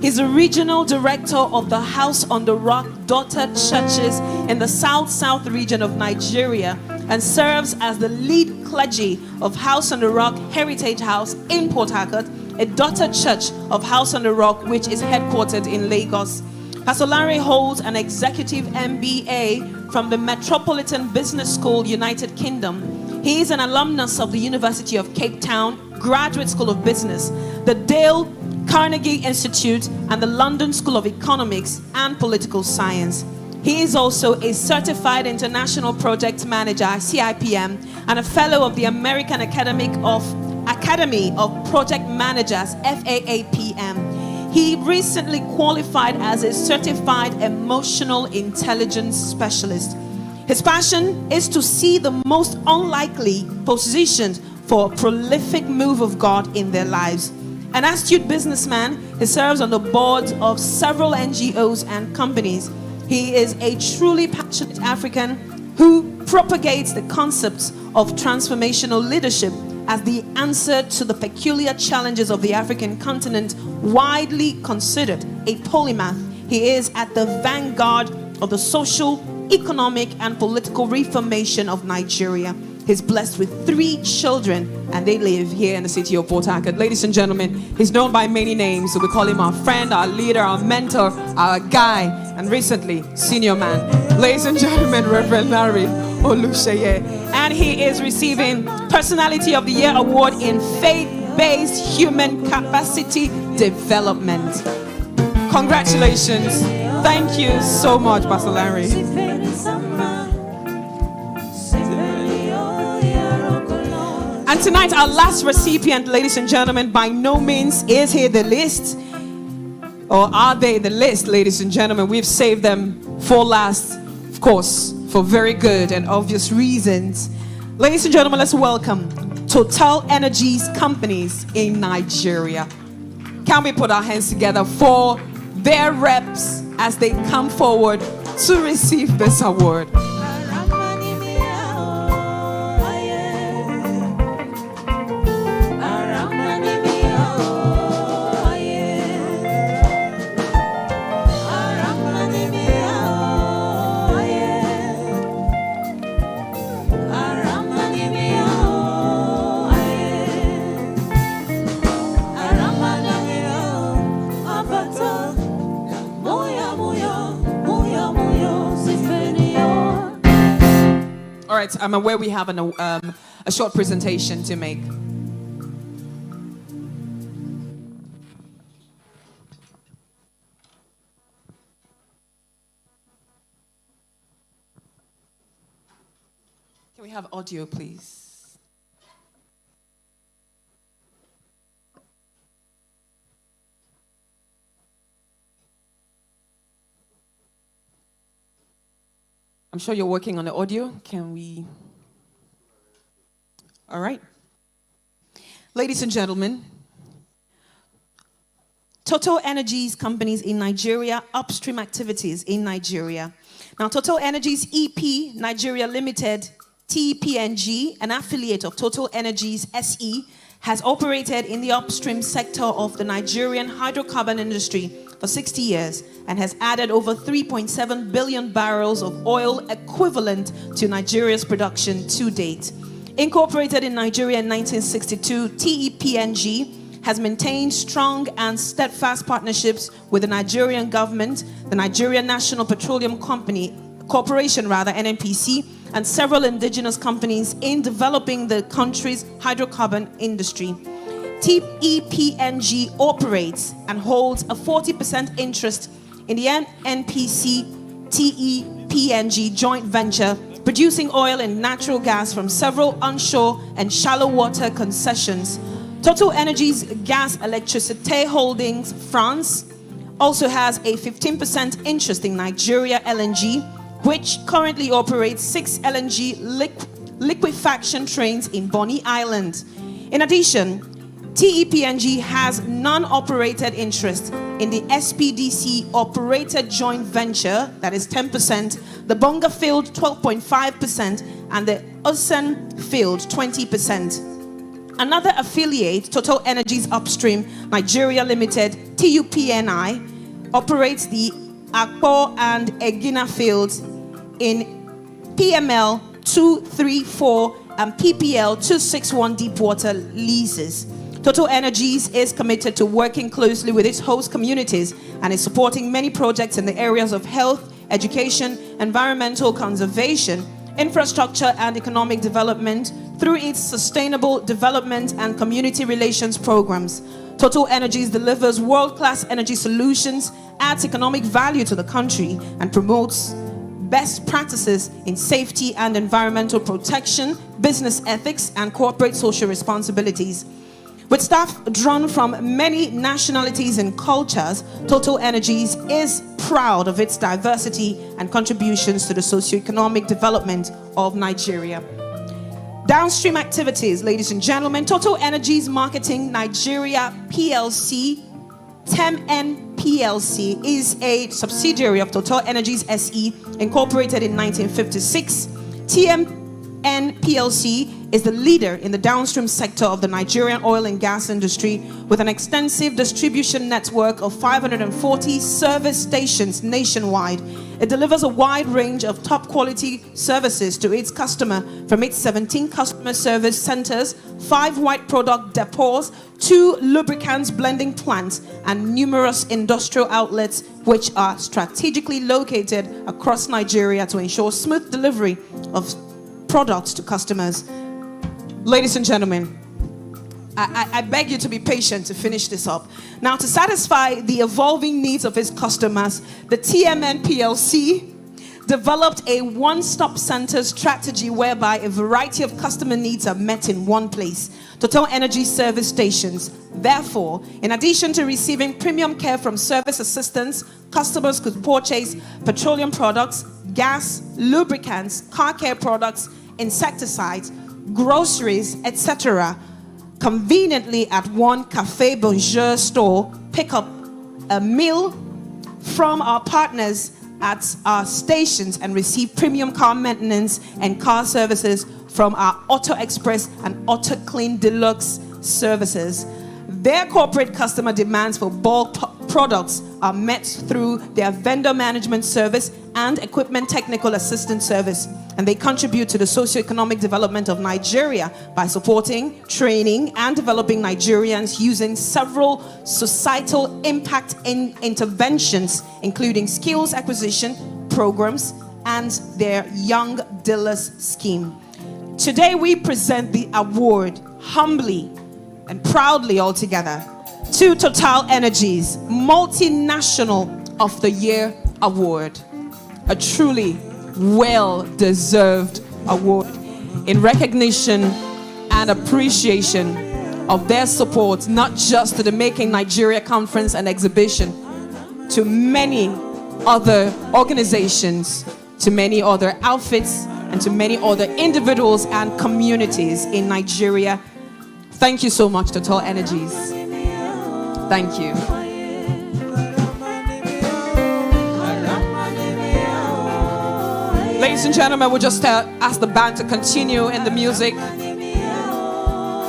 He's a regional director of the House on the Rock daughter churches in the South region of Nigeria and serves as the lead clergy of House on the Rock Heritage House in Port Harcourt, a daughter church of House on the Rock, which is headquartered in Lagos. Pastor Larry holds an executive MBA from the Metropolitan Business School, United Kingdom. He is an alumnus of the University of Cape Town, Graduate School of Business, the Dale Carnegie Institute, and the London School of Economics and Political Science. He is also a Certified International Project Manager, CIPM, and a Fellow of the American Academy of Project Managers, FAAPM. He recently qualified as a Certified Emotional Intelligence Specialist. His passion is to see the most unlikely positioned for a prolific move of God in their lives. An astute businessman, he serves on the boards of several NGOs and companies. He is a truly passionate African who propagates the concepts of transformational leadership as the answer to the peculiar challenges of the African continent, widely considered a polymath. He is at the vanguard of the social, economic, and political reformation of Nigeria. He's blessed with 3 children, and they live here in the city of Port Harcourt. Ladies and gentlemen, he's known by many names, so we call him our friend, our leader, our mentor, our guy, and recently, senior man. Ladies and gentlemen, Reverend Larry Olusheye. And he is receiving Personality of the Year Award in Faith-Based Human Capacity Development. Congratulations. Thank you so much, Pastor Larry. And tonight, our last recipient, ladies and gentlemen, by no means is he the list. Or are they the list, ladies and gentlemen? We've saved them for last, of course, for very good and obvious reasons. Ladies and gentlemen, let's welcome Total Energies companies in Nigeria. Can we put our hands together for their reps as they come forward to receive this award? All right, I'm aware we have a short presentation to make. Can we have audio, please? I'm sure you're working on the audio. Can we? All right. Ladies and gentlemen, Total Energies companies in Nigeria, upstream activities in Nigeria. Now, Total Energies EP Nigeria Limited, TPNG, an affiliate of Total Energies SE, has operated in the upstream sector of the Nigerian hydrocarbon industry for 60 years and has added over 3.7 billion barrels of oil equivalent to Nigeria's production to date. Incorporated in Nigeria in 1962, TEPNG has maintained strong and steadfast partnerships with the Nigerian government, the Nigerian National Petroleum Corporation, NNPC, and several indigenous companies in developing the country's hydrocarbon industry. TEPNG operates and holds a 40% interest in the NNPC TEPNG joint venture, producing oil and natural gas from several onshore and shallow water concessions. Total Energies Gas Electricité Holdings France also has a 15% interest in Nigeria LNG, which currently operates 6 LNG liquefaction trains in Bonny Island. In addition, TEPNG has non-operated interest in the SPDC-operated joint venture, that is 10%, the Bonga Field 12.5%, and the Usan field 20%. Another affiliate, Total Energies Upstream Nigeria Limited, TUPNI, operates the Akpo and Egina fields in PML 234 and PPL 261 deepwater leases. Total Energies is committed to working closely with its host communities and is supporting many projects in the areas of health, education, environmental conservation, infrastructure, and economic development through its sustainable development and community relations programs. Total Energies delivers world-class energy solutions, adds economic value to the country, and promotes best practices in safety and environmental protection, business ethics, and corporate social responsibilities. With staff drawn from many nationalities and cultures, Total Energies is proud of its diversity and contributions to the socio-economic development of Nigeria. Downstream activities, ladies and gentlemen. Total Energies Marketing Nigeria PLC, TEMN PLC, is a subsidiary of Total Energies SE, incorporated in 1956. TMN PLC is the leader in the downstream sector of the Nigerian oil and gas industry, with an extensive distribution network of 540 service stations nationwide. It delivers a wide range of top quality services to its customer from its 17 customer service centers, 5 white product depots, 2 lubricants blending plants, and numerous industrial outlets which are strategically located across Nigeria to ensure smooth delivery of products to customers. Ladies and gentlemen, I beg you to be patient to finish this up. Now, to satisfy the evolving needs of its customers, the TMN PLC developed a one-stop center strategy whereby a variety of customer needs are met in one place. Total Energy service stations. Therefore, in addition to receiving premium care from service assistants, customers could purchase petroleum products, gas, lubricants, car care products, insecticides, groceries, etc. conveniently at one Cafe Bonjour store, pick up a meal from our partners at our stations, and receive premium car maintenance and car services from our Auto Express and Auto Clean Deluxe services. Their corporate customer demands for bulk products are met through their vendor management service and equipment technical assistance service, and they contribute to the socio-economic development of Nigeria by supporting, training, and developing Nigerians using several societal impact interventions, including skills acquisition programs and their Young Dealers scheme. Today we present the award humbly and proudly all together to Total Energies Multinational of the Year Award. A truly well-deserved award in recognition and appreciation of their support, not just to the Making Nigeria Conference and exhibition, to many other organizations, to many other outfits, and to many other individuals and communities in Nigeria. Thank you so much, Total Energies. Thank you. Ladies and gentlemen, we'll just ask the band to continue in the music.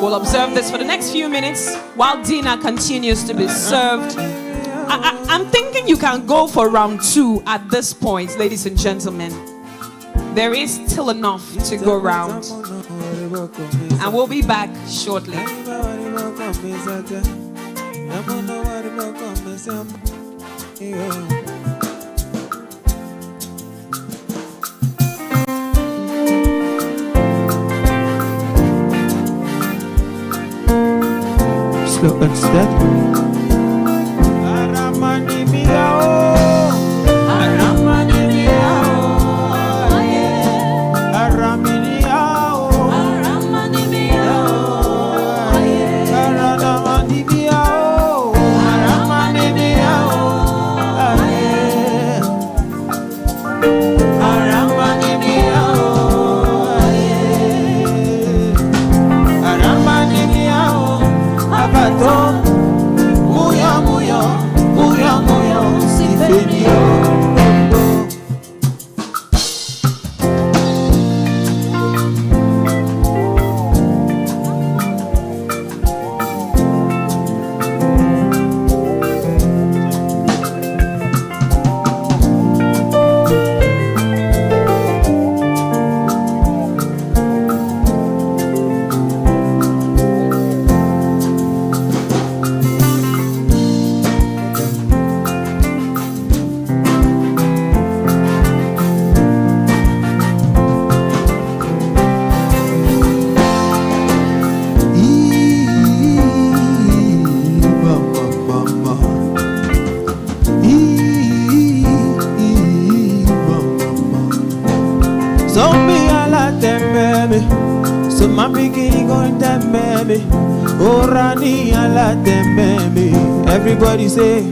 We'll observe this for the next few minutes while dinner continues to be served. I'm thinking you can go for round 2 at this point, ladies and gentlemen. There is still enough to go round. And we'll be back shortly. Slow and steady. So my biggie going them baby. Oh Rani ala them baby. Everybody say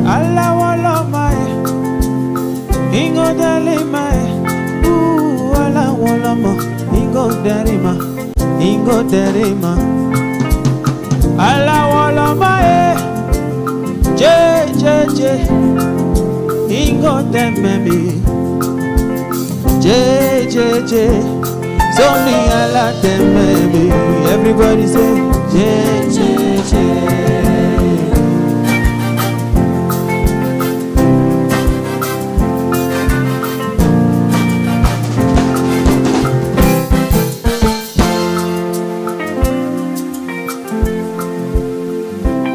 Allah wala my Ingo dali my Ooh Allah wala ma Ingo derima Ingo derima Allah wala my Je Ingo dememi Je So me Allah dememi Everybody say Je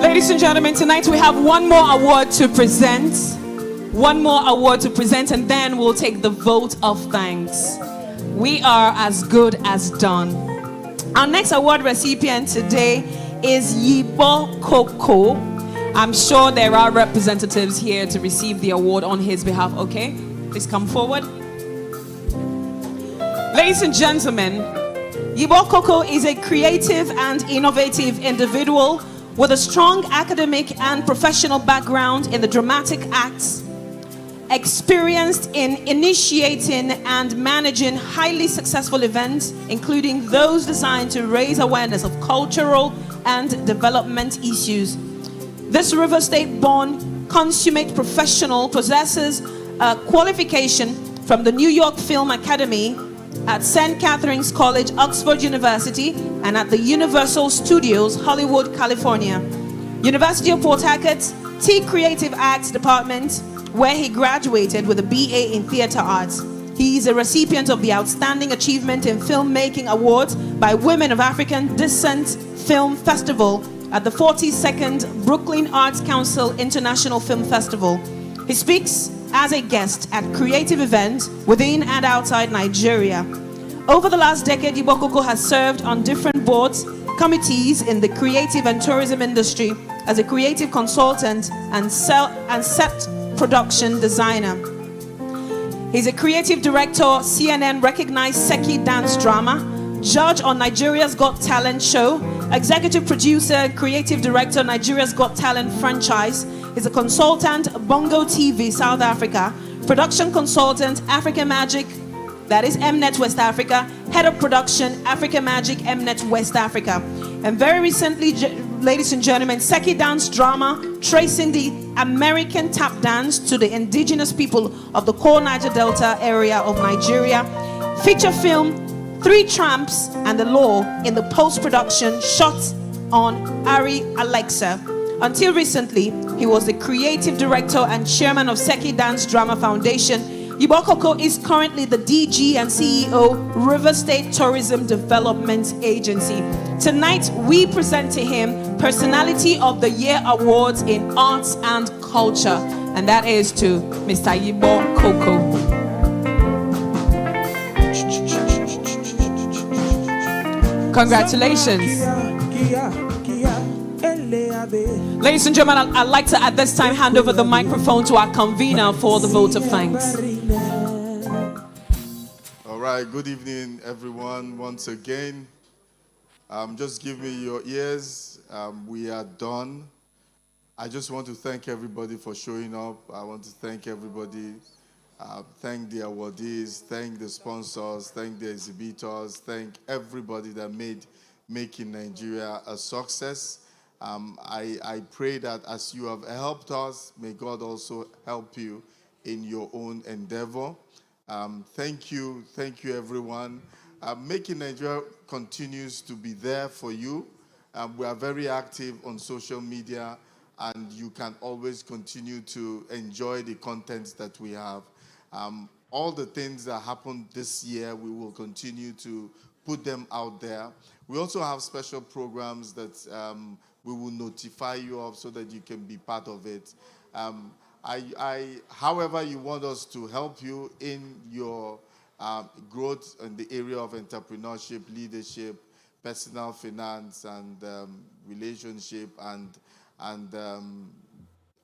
Ladies and gentlemen, tonight we have one more award to present. One more award to present, and then we'll take the vote of thanks. We are as good as done. Our next award recipient today is Yibo Koko. I'm sure there are representatives here to receive the award on his behalf. Okay, please come forward. Ladies and gentlemen, Yibo Koko is a creative and innovative individual with a strong academic and professional background in the dramatic arts, experienced in initiating and managing highly successful events, including those designed to raise awareness of cultural and development issues. This River State-born consummate professional possesses a qualification from the New York Film Academy, at St. Catherine's College, Oxford University, and at the Universal Studios, Hollywood, California. University of Port Harcourt, T Creative Arts Department, where he graduated with a BA in Theatre Arts. He is a recipient of the Outstanding Achievement in Filmmaking Award by Women of African Descent Film Festival at the 42nd Brooklyn Arts Council International Film Festival. He speaks as a guest at creative events within and outside Nigeria. Over the last decade, Yibo Koko has served on different boards, committees in the creative and tourism industry as a creative consultant and set production designer. He's a creative director, CNN recognized Seki dance drama, judge on Nigeria's Got Talent show, executive producer, creative director, Nigeria's Got Talent franchise. He's a consultant, Bongo TV, South Africa, production consultant, Africa Magic, that is Mnet West Africa, head of production, Africa Magic, Mnet West Africa. And very recently, ladies and gentlemen, Seki dance drama, tracing the American tap dance to the indigenous people of the core Niger Delta area of Nigeria. Feature film, Three Tramps and the Law in the post-production shot on Ari Alexa. Until recently, he was the creative director and chairman of Seki Dance Drama Foundation. Yibo Koko is currently the DG and CEO, River State Tourism Development Agency. Tonight, we present to him Personality of the Year Awards in Arts and Culture, and that is to Mr. Yibo Koko. Congratulations. Ladies and gentlemen, I'd like to at this time hand over the microphone to our convener for the vote of thanks. All right, good evening, everyone, once again. Just give me your ears. We are done. I just want to thank everybody for showing up. I want to thank everybody. Thank the awardees, thank the sponsors, thank the exhibitors, thank everybody that made Making Nigeria a success. I pray that as you have helped us, may God also help you in your own endeavor. Thank you everyone. Making Nigeria continues to be there for you. We are very active on social media, and you can always continue to enjoy the content that we have. All the things that happened this year, we will continue to put them out there. We also have special programs that we will notify you of so that you can be part of it. However you want us to help you in your growth in the area of entrepreneurship, leadership, personal finance and relationship and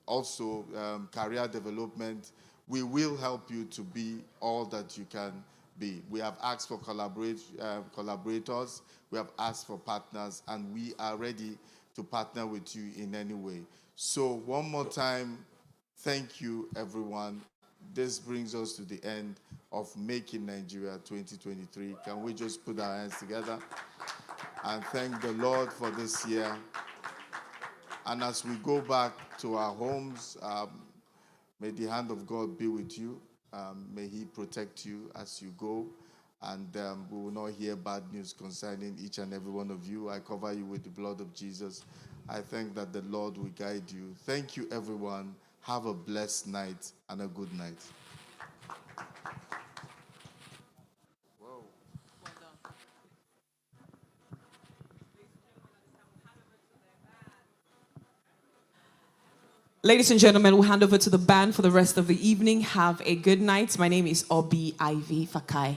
also career development, we will help you to be all that you can be. We have asked for collaborators, we have asked for partners, and we are ready to partner with you in any way. So one more time, thank you, everyone. This brings us to the end of Making Nigeria 2023. Can we just put our hands together and thank the Lord for this year? And as we go back to our homes, may the hand of God be with you. May He protect you as you go. And we will not hear bad news concerning each and every one of you. I cover you with the blood of Jesus. I thank that the Lord will guide you. Thank you, everyone. Have a blessed night and a good night. Ladies and gentlemen, we'll hand over to the band for the rest of the evening. Have a good night. My name is Obi Ivy Fakai.